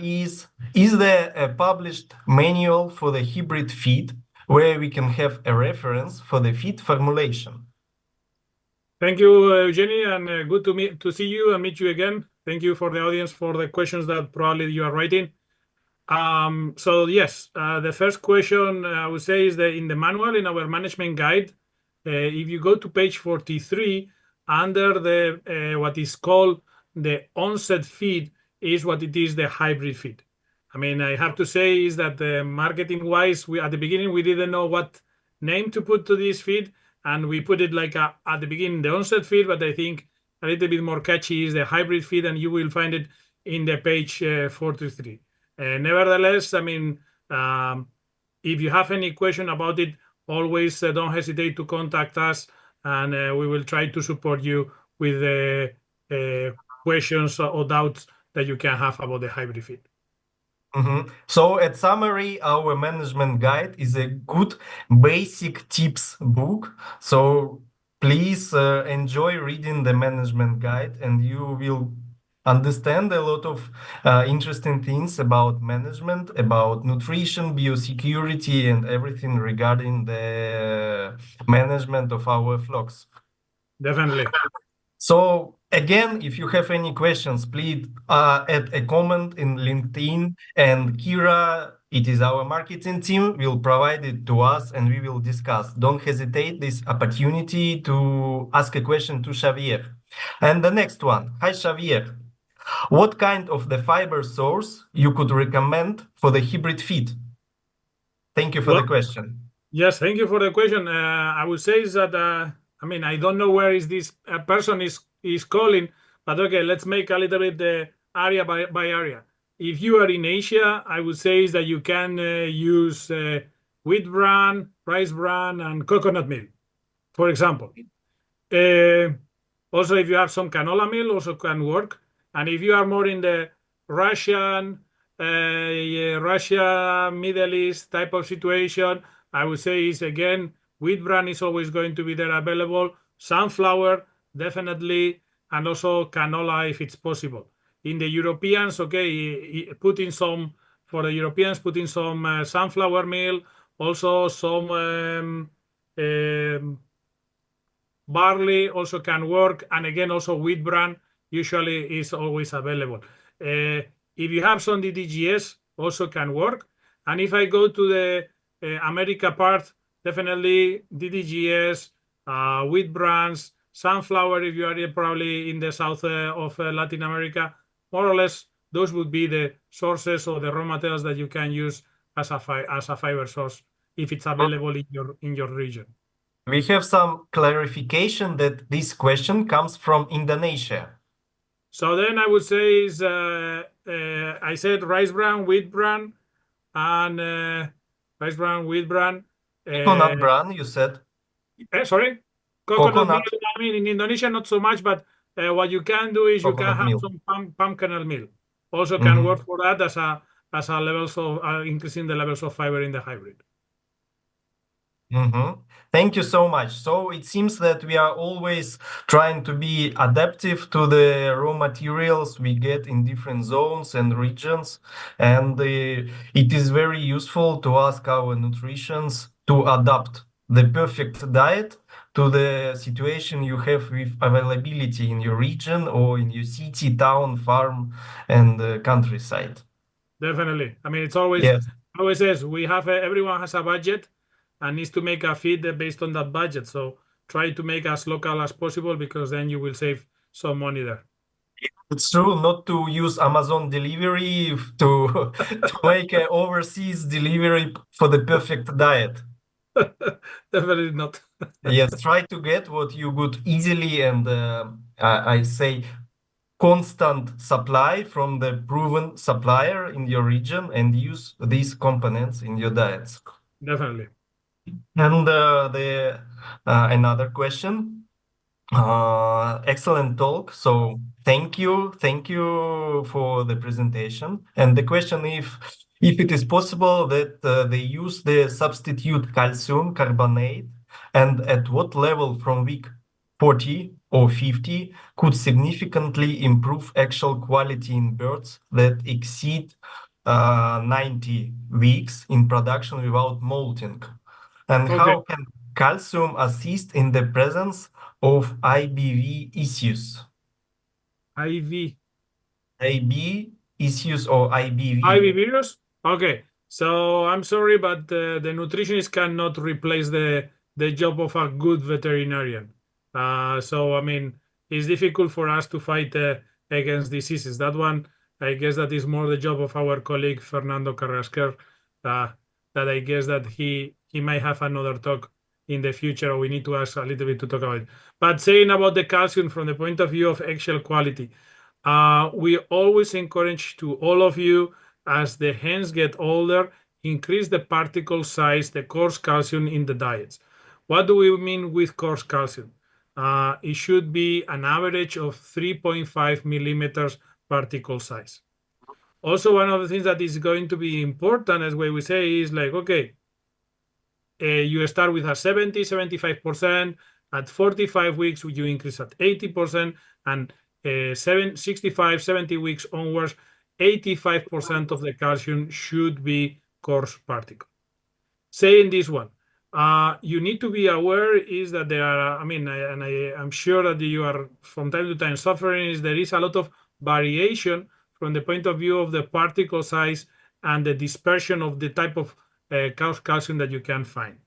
is there a published manual for the hybrid feed where we can have a reference for the feed formulation? Thank you, Evgeny, and good to see you and meet you again. Thank you for the audience for the questions that probably you are writing. So yes, the first question I would say is that in the manual, in our management guide, if you go to page 43, under the what is called the onset feed is what it is, the hybrid feed. I mean, I have to say is that marketing-wise, at the beginning, we didn't know what name to put to this feed, and we put it like at the beginning, the onset feed, but I think a little bit more catchy is the hybrid feed, and you will find it in the page 43. Nevertheless, I mean, if you have any question about it, always don't hesitate to contact us, and we will try to support you with the questions or doubts that you can have about the hybrid feed. So, at summary, our management guide is a good basic tips book. So, please enjoy reading the management guide, and you will understand a lot of interesting things about management, about nutrition, biosecurity, and everything regarding the management of our flocks. Definitely. So again, if you have any questions, please add a comment in LinkedIn, and Kira, it is our marketing team, will provide it to us and we will discuss. Don't hesitate this opportunity to ask a question to Xavier. And the next one. Hi, Xavier. What kind of the fiber source you could recommend for the hybrid feed? Thank you for the question. Yes, thank you for the question. I would say is that I mean, I don't know where is this person is calling, but okay, let's make a little bit the area by area. If you are in Asia, I would say is that you can use wheat bran, rice bran, and coconut meal, for example. Also, if you have some canola meal, also can work. And if you are more in the Russia, Middle East type of situation, I would say is again, wheat bran is always going to be there available. Sunflower, definitely, and also canola if it's possible. In the Europeans, okay, put in some, for the Europeans, put in some sunflower meal, also some barley also can work, and again, also wheat bran usually is always available. If you have some DDGS, also can work. And if I go to the America part, definitely DDGS, wheat brands, sunflower, if you are probably in the south of Latin America, more or less, those would be the sources or the raw materials that you can use as a fiber source if it's available in your region. We have some clarification that this question comes from Indonesia. So then I would say is I said rice bran, wheat bran, and rice bran, wheat bran. Coconut bran, you said? Sorry? Coconut meal. I mean, in Indonesia, not so much, but what you can do is you can have some palm kernel meal. Also can work for that as a levels of increasing the levels of fiber in the hybrid. Thank you so much. So it seems that we are always trying to be adaptive to the raw materials we get in different zones and regions. And it is very useful to ask our nutritionists to adapt the perfect diet to the situation you have with availability in your region or in your city, town, farm, and countryside. Definitely. I mean, it's always, always says we have everyone has a budget and needs to make a feed based on that budget. So try to make as local as possible, because then you will save some money there. It's true not to use Amazon delivery to make an overseas delivery for the perfect diet. Definitely not. Yes, try to get what you could easily and I say constant supply from the proven supplier in your region and use these components in your diets. Definitely. And another question. Excellent talk. So thank you for the presentation. And the question if it is possible that they use the substitute calcium carbonate, and at what level from week 40 or 50 could significantly improve actual quality in birds that exceed 90 weeks in production without molting. And how can calcium assist in the presence of IBV issues? IV issues or IBV? IV virus? Okay. So I'm sorry, but the nutritionist cannot replace the job of a good veterinarian. So, I mean, it's difficult for us to fight against diseases. That one, I guess that is more the job of our colleague, Fernando Carrasquer, that I guess that he might have another talk in the future, or we need to ask a little bit to talk about it. But saying about the calcium from the point of view of eggshell quality, we always encourage to all of you, as the hens get older, increase the particle size, the coarse calcium in the diets. What do we mean with coarse calcium? It should be an average of 3.5 millimeters particle size. Also, one of the things that is going to be important, as we say, is like, okay, you start with a 70, 75%. At 45 weeks, you increase at 80%, and 65, 70 weeks onwards, 85% of the calcium should be coarse particle. Saying this one, you need to be aware is that there are, I'm sure that you are from time to time suffering, is there is a lot of variation from the point of view of the particle size and the dispersion of the type of coarse calcium that you can find.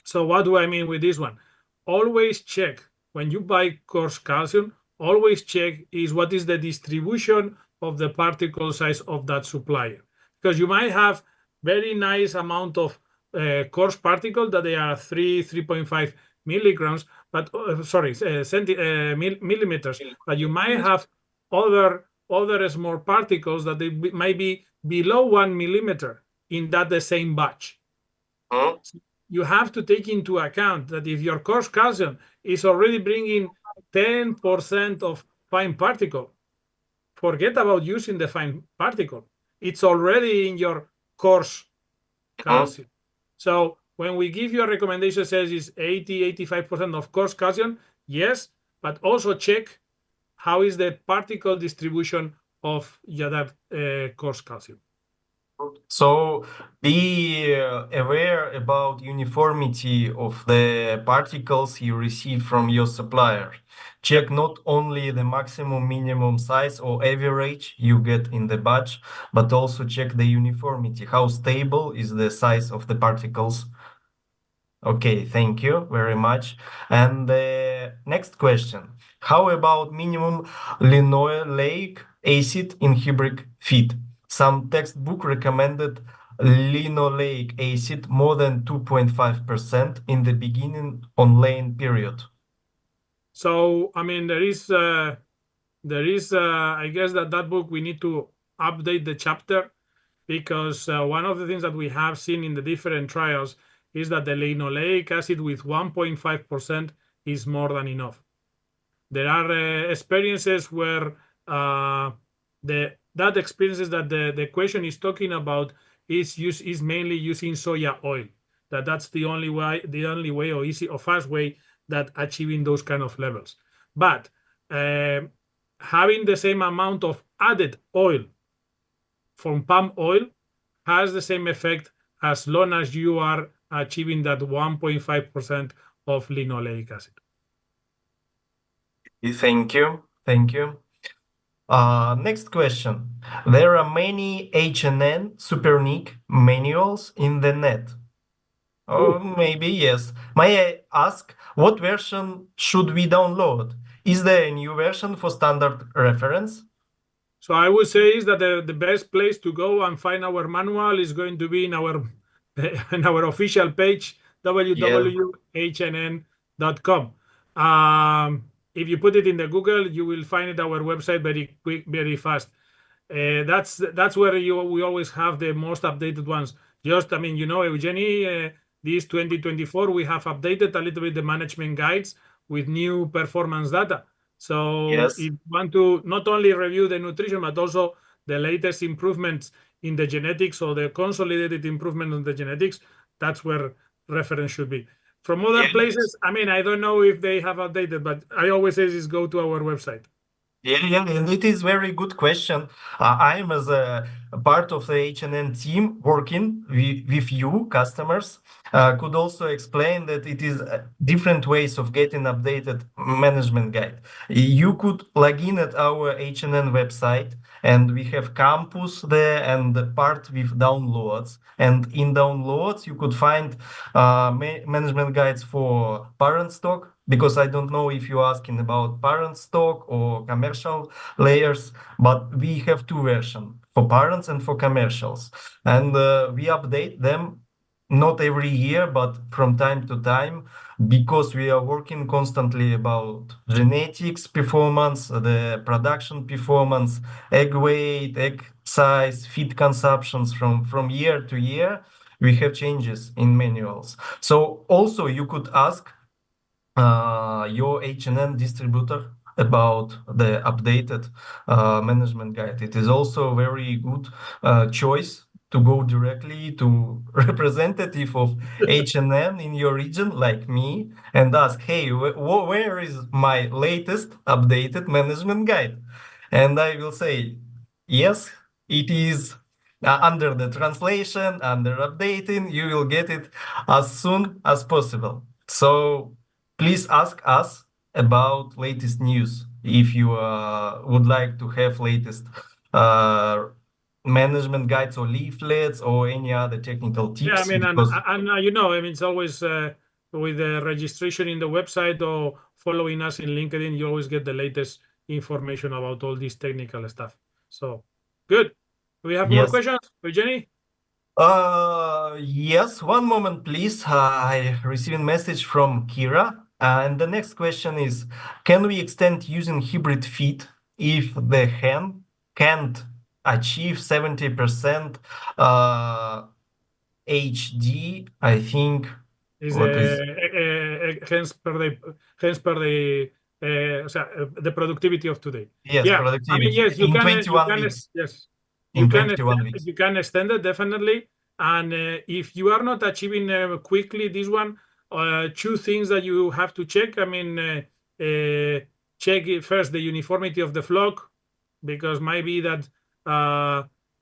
So what do I mean with this one? Always check when you buy coarse calcium, always check is what is the distribution of the particle size of that supplier. Because you might have very nice amount of coarse particle that they are 3.5 milligrams, but millimeters, but you might have other small particles that they might be below 1 millimeter in that the same batch. You have to take into account that if your coarse calcium is already bringing 10% of fine particle, forget about using the fine particle. It's already in your coarse calcium. So when we give you a recommendation says it's 85% of coarse calcium, yes, but also check how is the particle distribution of that coarse calcium. So be aware about uniformity of the particles you receive from your supplier. Check not only the maximum minimum size or average you get in the batch, but also check the uniformity. How stable is the size of the particles? Okay, thank you very much. And the next question. How about minimum linoleic acid in hybrid feed? Some textbook recommended linoleic acid more than 2.5% in the beginning on laying period. So, I mean, there is, I guess that book, we need to update the chapter because one of the things that we have seen in the different trials is that the linoleic acid with 1.5% is more than enough. There are experiences where that experiences that the question is talking about is mainly using soya oil. That's the only way or easy or fast way that achieving those kind of levels. But having the same amount of added oil from palm oil has the same effect as long as you are achieving that 1.5% of linoleic acid. Thank you. Thank you. Next question. There are many H&N Supernic manuals in the net. Oh, maybe yes. May I ask, what version should we download? Is there a new version for standard reference? So I would say is that the best place to go and find our manual is going to be in our official page, www.hn.com. If you put it in the Google, you will find it our website very quick, very fast. That's where we always have the most updated ones. Just, Eugenie, this 2024, we have updated a little bit the management guides with new performance data. So Yes. if you want to not only review the nutrition, but also the latest improvements in the genetics or the consolidated improvement in the genetics, that's where reference should be. From other places, I don't know if they have updated, but I always say is go to our website. Yeah, and it is very good question. I am as a part of the H&N team working with you, customers, could also explain that it is different ways of getting updated management guide. You could log in at our H&N website, and we have campus there and the part with downloads. And in downloads, you could find management guides for parent stock, because I don't know if you're asking about parent stock or commercial layers, but we have two versions, for parents and for commercials. And we update them not every year, but from time to time, because we are working constantly about genetics performance, the production performance, egg weight, egg size, feed consumptions from year to year, we have changes in manuals. So also you could ask your H&N distributor about the updated management guide. It is also a very good choice to go directly to representative of H&N in your region, like me, and ask, hey, where is my latest updated management guide? And I will say, yes, it is under the translation, under updating. You will get it as soon as possible. So please ask us about latest news if you would like to have latest uh, management guides or leaflets or any other technical tips. Yeah, I mean, because you know, I mean, it's always with the registration in the website or following us in LinkedIn, you always get the latest information about all this technical stuff. So good. Do we have more yes. questions for Jenny? Yes, one moment, please. I received a message from Kira. And the next question is, can we extend using hybrid feed if the hen can't achieve 70% HD? I think Is what is hence per day, the productivity of today. yes, Yeah, I mean, productivity yes, in 21 weeks. yes, In 21 weeks. you can extend it definitely. And if you are not achieving quickly this one, two things that you have to check. I mean, check first the uniformity of the flock, because might be that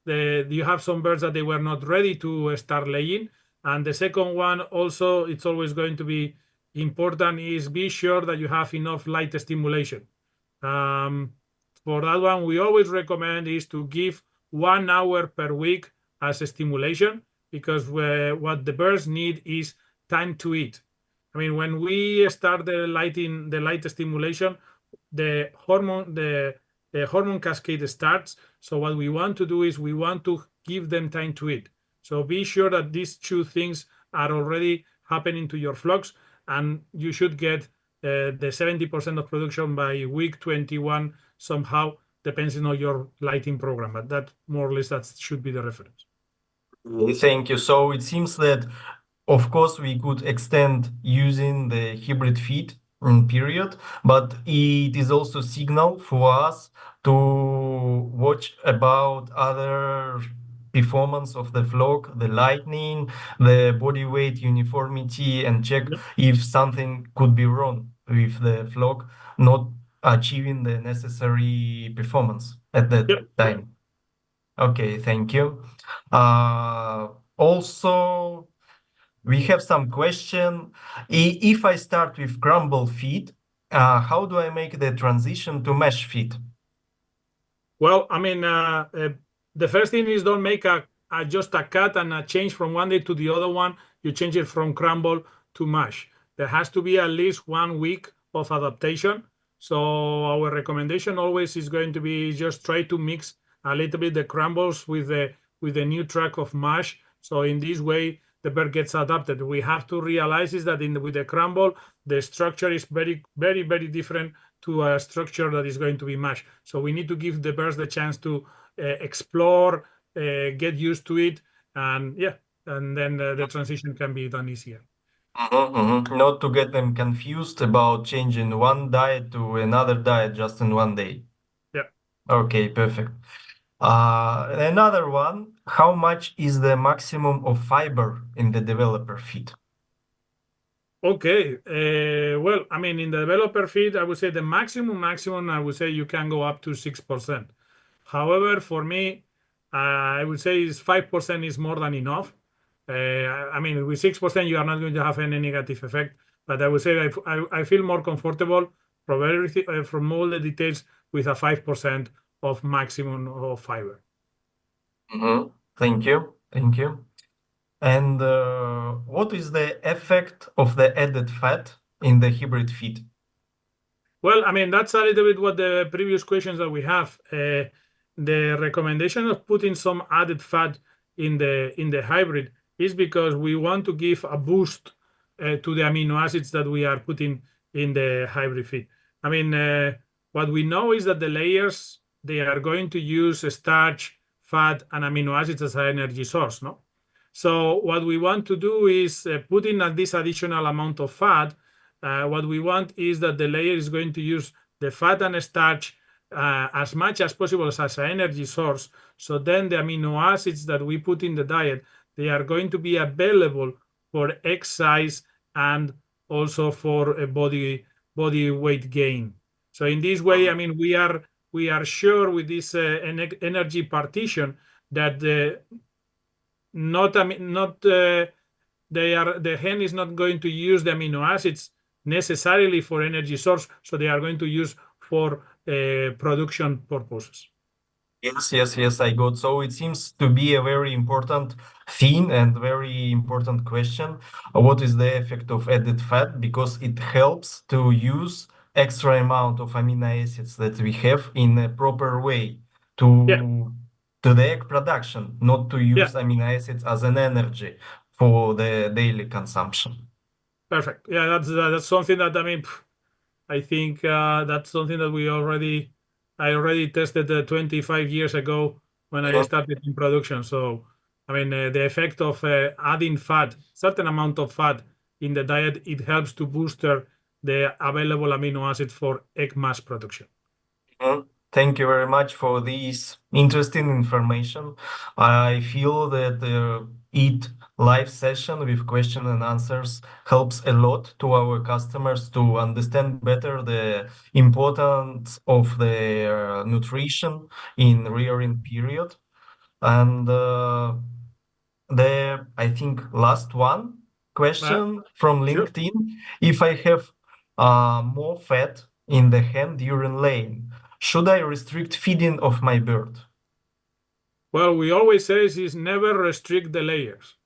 you have some birds that they were not ready to start laying. And the second one also, it's always going to be important, is be sure that you have enough light stimulation. For that one, we always recommend is to give 1 hour per week as a stimulation, because what the birds need is time to eat. I mean, when we start the light stimulation, the hormone cascade starts. So what we want to do is we want to give them time to eat. So be sure that these two things are already happening to your flocks, and you should get the 70% of production by week 21 somehow, depending on your lighting program. But that more or less that should be the reference. Thank you. So it seems that, of course, we could extend using the hybrid feed period, but it is also signal for us to watch about other performance of the flock, the lightning, the body weight uniformity, and check if something could be wrong with the flock not achieving the necessary performance at that time. Okay, thank you. Also, we have some question. If I start with crumble feed, how do I make the transition to mesh feed? Well, I mean, the first thing is don't make just a cut and a change from one day to the other one. You change it from crumble to mash. There has to be at least 1 week of adaptation. So our recommendation always is going to be just try to mix a little bit the crumbles with the new track of mash. So in this way, the bird gets adapted. We have to realize is that with the crumble, the structure is very, very, very different to a structure that is going to be mash. So we need to give the birds the chance to explore, get used to it, and then the transition can be done easier. Not to get them confused about changing one diet to another diet just in one day. Yeah. Okay, perfect. Another one, how much is the maximum of fiber in the developer feed? Okay. Well, I mean, in the developer feed, I would say the maximum, I would say you can go up to 6%. However, for me, I would say 5% is more than enough. I mean, with 6%, you are not going to have any negative effect. But I would say I feel more comfortable from all the details with a 5% of maximum of fiber. Thank you. Thank you. And what is the effect of the added fat in the hybrid feed? Well, I mean, that's a little bit what the previous questions that we have. The recommendation of putting some added fat in the hybrid is because we want to give a boost to the amino acids that we are putting in the hybrid feed. I mean, what we know is that the layers, they are going to use starch fat, and amino acids as an energy source, no? So what we want to do is put in this additional amount of fat. What we want is that the layer is going to use the fat and starch as much as possible as an energy source. So then the amino acids that we put in the diet, they are going to be available for exercise and also for a body weight gain. So in this way, I mean, we are sure with this energy partition that the hen is not going to use the amino acids necessarily for energy source, so they are going to use for production purposes. Yes, I got. So it seems to be a very important theme and very important question. What is the effect of added fat? Because it helps to use extra amount of amino acids that we have in a proper way to the egg production, not to use amino acids as an energy for the daily consumption. Perfect. Yeah, that's something that, I mean, I think that's something that I already tested 25 years ago when I started in production. So, I mean, the effect of adding fat, certain amount of fat in the diet, it helps to boost the available amino acids for egg mass production. Thank you very much for this interesting information. I feel that the Eat live session with question and answers helps a lot to our customers to understand better the importance of their nutrition in rearing period. And I think last one question from LinkedIn. If I have more fat in the hen during laying, should I restrict feeding of my bird? Well, we always say is never restrict the layers.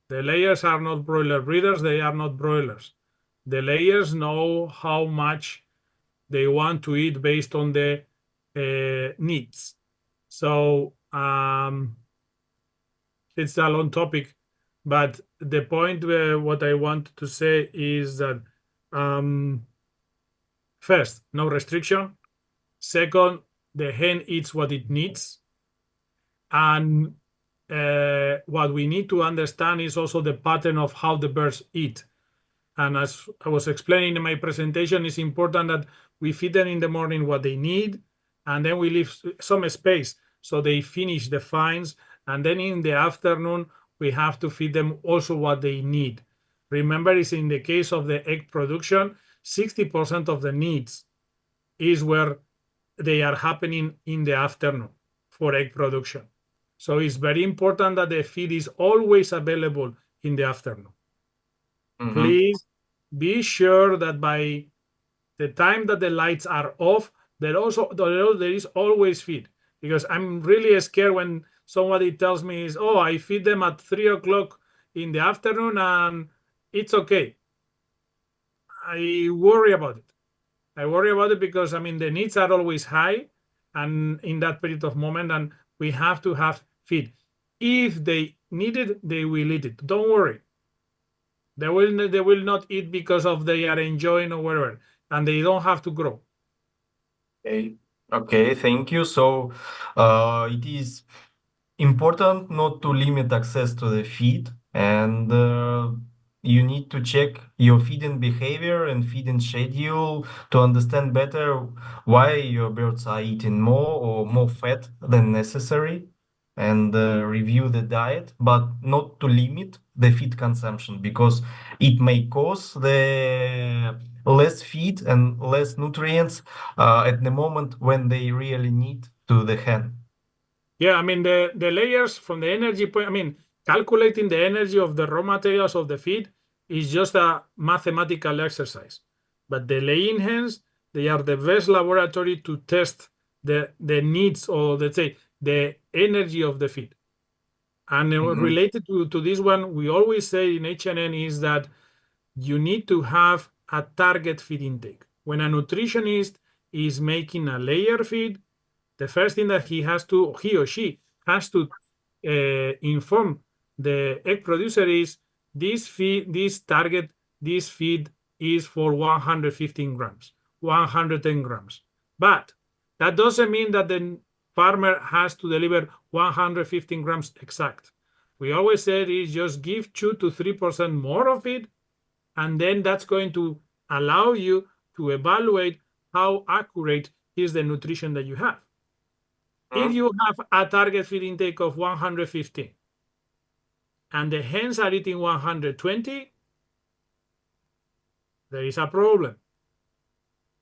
The layers are not broiler breeders. They are not broilers. The layers know how much they want to eat based on the needs. So it's a long topic, but the point what I want to say is that first, no restriction. Second, the hen eats what it needs. And what we need to understand is also the pattern of how the birds eat. And as I was explaining in my presentation, it's important that we feed them in the morning what they need, and then we leave some space so they finish the finds. And then in the afternoon, we have to feed them also what they need. Remember, it's in the case of the egg production, 60% of the needs is where they are happening in the afternoon for egg production. So it's very important that the feed is always available in the afternoon. Please be sure that by the time that the lights are off, there is always feed. Because I'm really scared when somebody tells me, I feed them at 3 o'clock in the afternoon and it's okay. I worry about it. Because, I mean, the needs are always high and in that period of moment, and we have to have feed. If they need it, they will eat it. Don't worry. They will not eat because of they are enjoying or whatever, and they don't have to grow. Okay, thank you. So it is important not to limit access to the feed, and you need to check your feeding behavior and feeding schedule to understand better why your birds are eating more or more fat than necessary, and review the diet, but not to limit the feed consumption because it may cause the less feed and less nutrients at the moment when they really need to the hen. Yeah, I mean, the layers from the energy point, I mean, calculating the energy of the raw materials of the feed is just a mathematical exercise. But the laying hens, they are the best laboratory to test the needs, or let's say the energy of the feed. And related to this one, we always say in H&N is that you need to have a target feed intake. When a nutritionist is making a layer feed, the first thing that he or she has to inform the egg producer is this feed is for 115 grams, 110 grams. But that doesn't mean that the farmer has to deliver 115 grams exact. We always said is just give 2 to 3% more of it, and then that's going to allow you to evaluate how accurate is the nutrition that you have. If you have a target feed intake of 115 and the hens are eating 120, there is a problem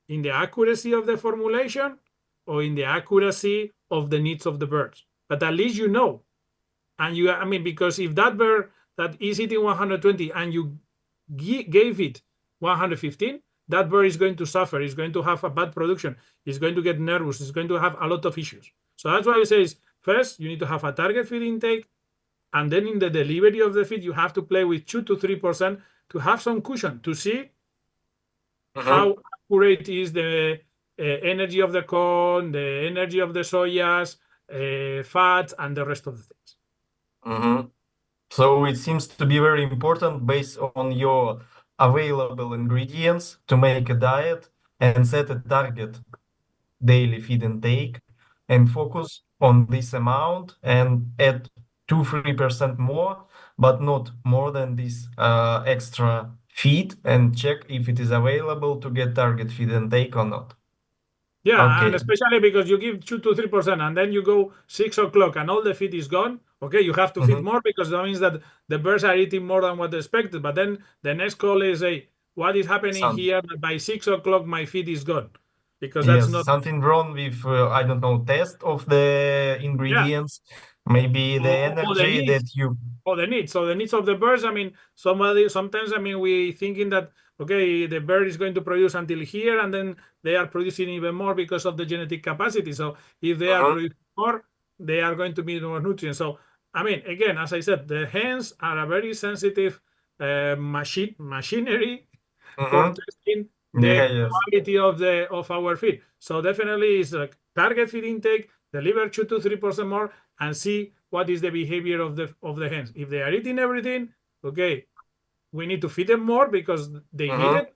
in the accuracy of the formulation or in the accuracy of the needs of the birds. But at least you know. And you, I mean, because if that bird that is eating 120 and you gave it 115, that bird is going to suffer. It's going to have a bad production. It's going to get nervous. It's going to have a lot of issues. So that's why I say is first, you need to have a target feed intake. And then in the delivery of the feed, you have to play with 2 to 3% to have some cushion to see how accurate is the energy of the corn, the energy of the soyas, fats, and the rest of the things. So it seems to be very important based on your available ingredients to make a diet and set a target daily feed intake and focus on this amount and add 2-3% more, but not more than this extra feed, and check if it is available to get target feed intake or not. Yeah, Okay. and especially because you give 2 to 3% and then you go 6 o'clock and all the feed is gone. Okay, you have to feed more because that means that the birds are eating more than what expected. But then the next call is, hey, what is happening here? By 6 o'clock, my feed is gone. Because that's not something wrong with, I don't know, test of the ingredients, maybe the energy that you... Or the needs. So the needs of the birds, I mean, sometimes, I mean, we thinking that, okay, the bird is going to produce until here, and then they are producing even more because of the genetic capacity. So if they are producing more, they are going to be more nutrients. So, I mean, again, as I said, the hens are a very sensitive machinery for testing the quality of our feed. So definitely is a target feed intake, deliver 2 to 3% more, and see what is the behavior of the hens. If they are eating everything, okay, we need to feed them more because they need it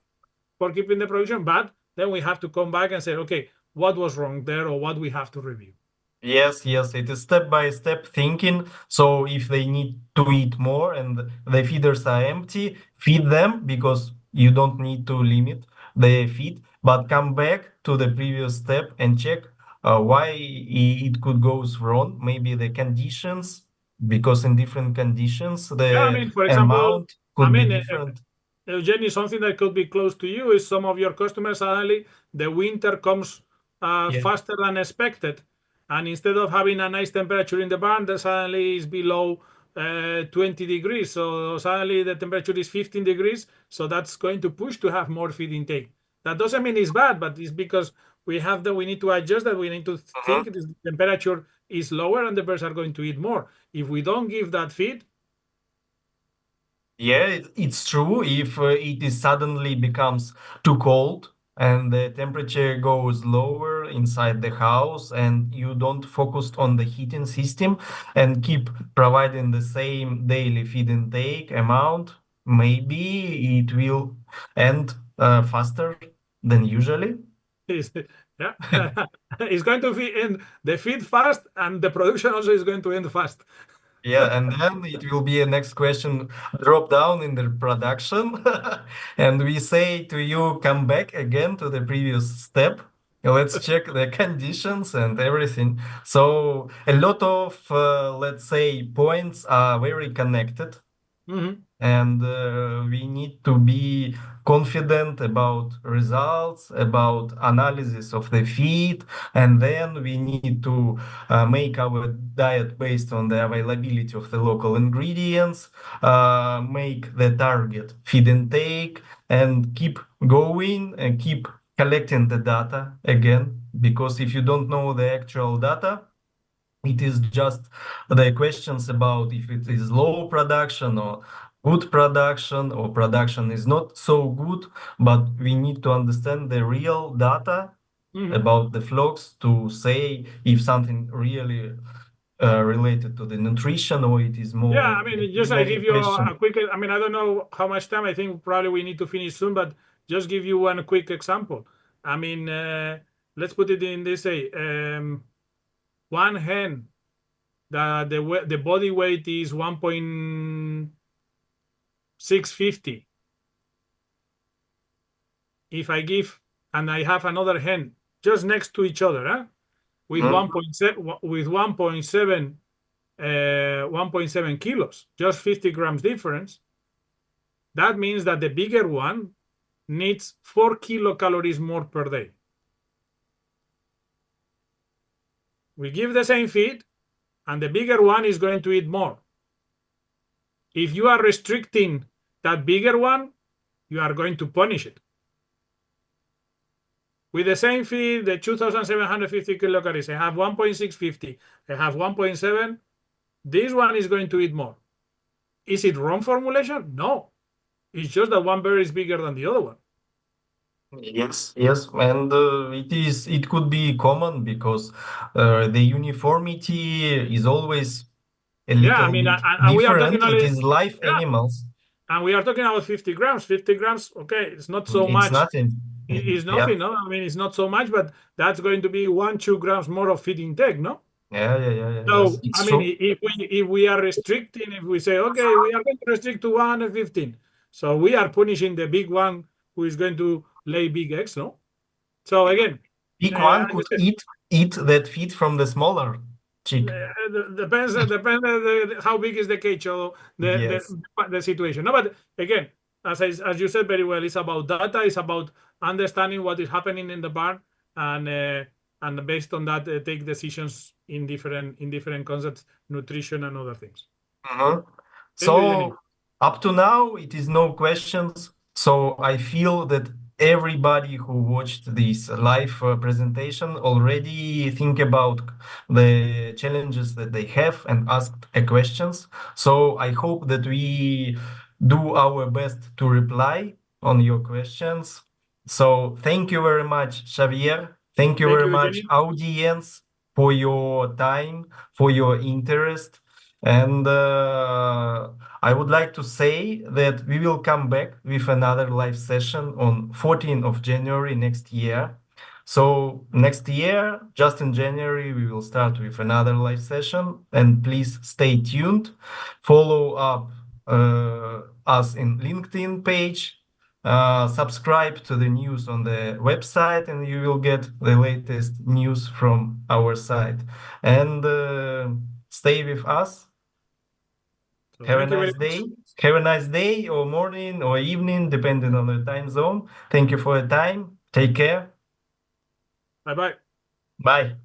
for keeping the production. But then we have to come back and say, okay, what was wrong there or what we have to review. Yes, it is step-by-step thinking. So if they need to eat more and the feeders are empty, feed them because you don't need to limit the feed, but come back to the previous step and check why it could go wrong. Maybe the conditions, because in different conditions, the for example, amount could be different. Eugenie, something that could be close to you is some of your customers suddenly the winter comes faster than expected. And instead of having a nice temperature in the barn, that suddenly is below 20 degrees. So suddenly the temperature is 15 degrees. So that's going to push to have more feed intake. That doesn't mean it's bad, but it's because we need to adjust that. We need to think the temperature is lower and the birds are going to eat more. If we don't give that feed. Yeah, it's true. If it is suddenly becomes too cold and the temperature goes lower inside the house and you don't focus on the heating system and keep providing the same daily feed intake amount, maybe it will end faster than usually. Yeah, it's going to end the feed fast and the production also is going to end fast. Yeah, and then it will be a next question, drop down in the production. And we say to you, come back again to the previous step. Let's check the conditions and everything. So a lot of, let's say, points are very connected. And we need to be confident about results, about analysis of the feed, and then we need to make our diet based on the availability of the local ingredients, make the target feed intake, and keep going and keep collecting the data again, because if you don't know the actual data, it is just the questions about if it is low production or good production or production is not so good, but we need to understand the real data about the flocks to say if something really related to the nutrition or it is more. Yeah, I mean, just I give you a quick, I mean, I don't know how much time, I think probably we need to finish soon, but just give you one quick example. I mean, let's put it in this way. one hen, the body weight is 1.650. If I give, and I have another hen just next to each other, with 1.7 kilos, just 50 grams difference, that means that the bigger one needs 4 kilocalories more per day. We give the same feed, and the bigger one is going to eat more. If you are restricting that bigger one, you are going to punish it. With the same feed, the 2,750 kilocalories, I have 1.650, I have 1.7, this one is going to eat more. Is it wrong formulation? No. It's just that one berry is bigger than the other one. Yes, and it could be common because the uniformity is always a little bit and we are talking different. It only, is live animals. And we are talking about 50 grams. 50 grams, okay, it's not so It's much. nothing. It's nothing, no? I mean, it's not so much, but that's going to be 1-2 grams more of feed intake, no? Yeah. So, Yes, it's I mean, true. if we are restricting, if we say, okay, we are going to restrict to 115, so we are punishing the big one who is going to lay big eggs, no? So again, Big one could eat that feed from the smaller chick. depends how big is the cage or Yes. the situation. No, but again, as you said very well, it's about data. It's about understanding what is happening in the barn, and based on that, take decisions in different concepts, nutrition and other things. Thank you, Jenny. So up to now, it is no questions. So I feel that everybody who watched this live presentation already think about the challenges that they have and asked questions. So I hope that we do our best to reply on your questions. So thank you very much, Xavier. Thank you very much, Jenny. audience, for your time, for your interest. And I would like to say that we will come back with another live session on 14th of January next year. So next year, just in January, we will start with another live session. And please stay tuned. Follow up us in LinkedIn page. Subscribe to the news on the website, and you will get the latest news from our site. And stay with us. So Have a thank you very nice day. much. Have a nice day or morning or evening, depending on the time zone. Thank you for your time. Take care. Bye-bye. Bye.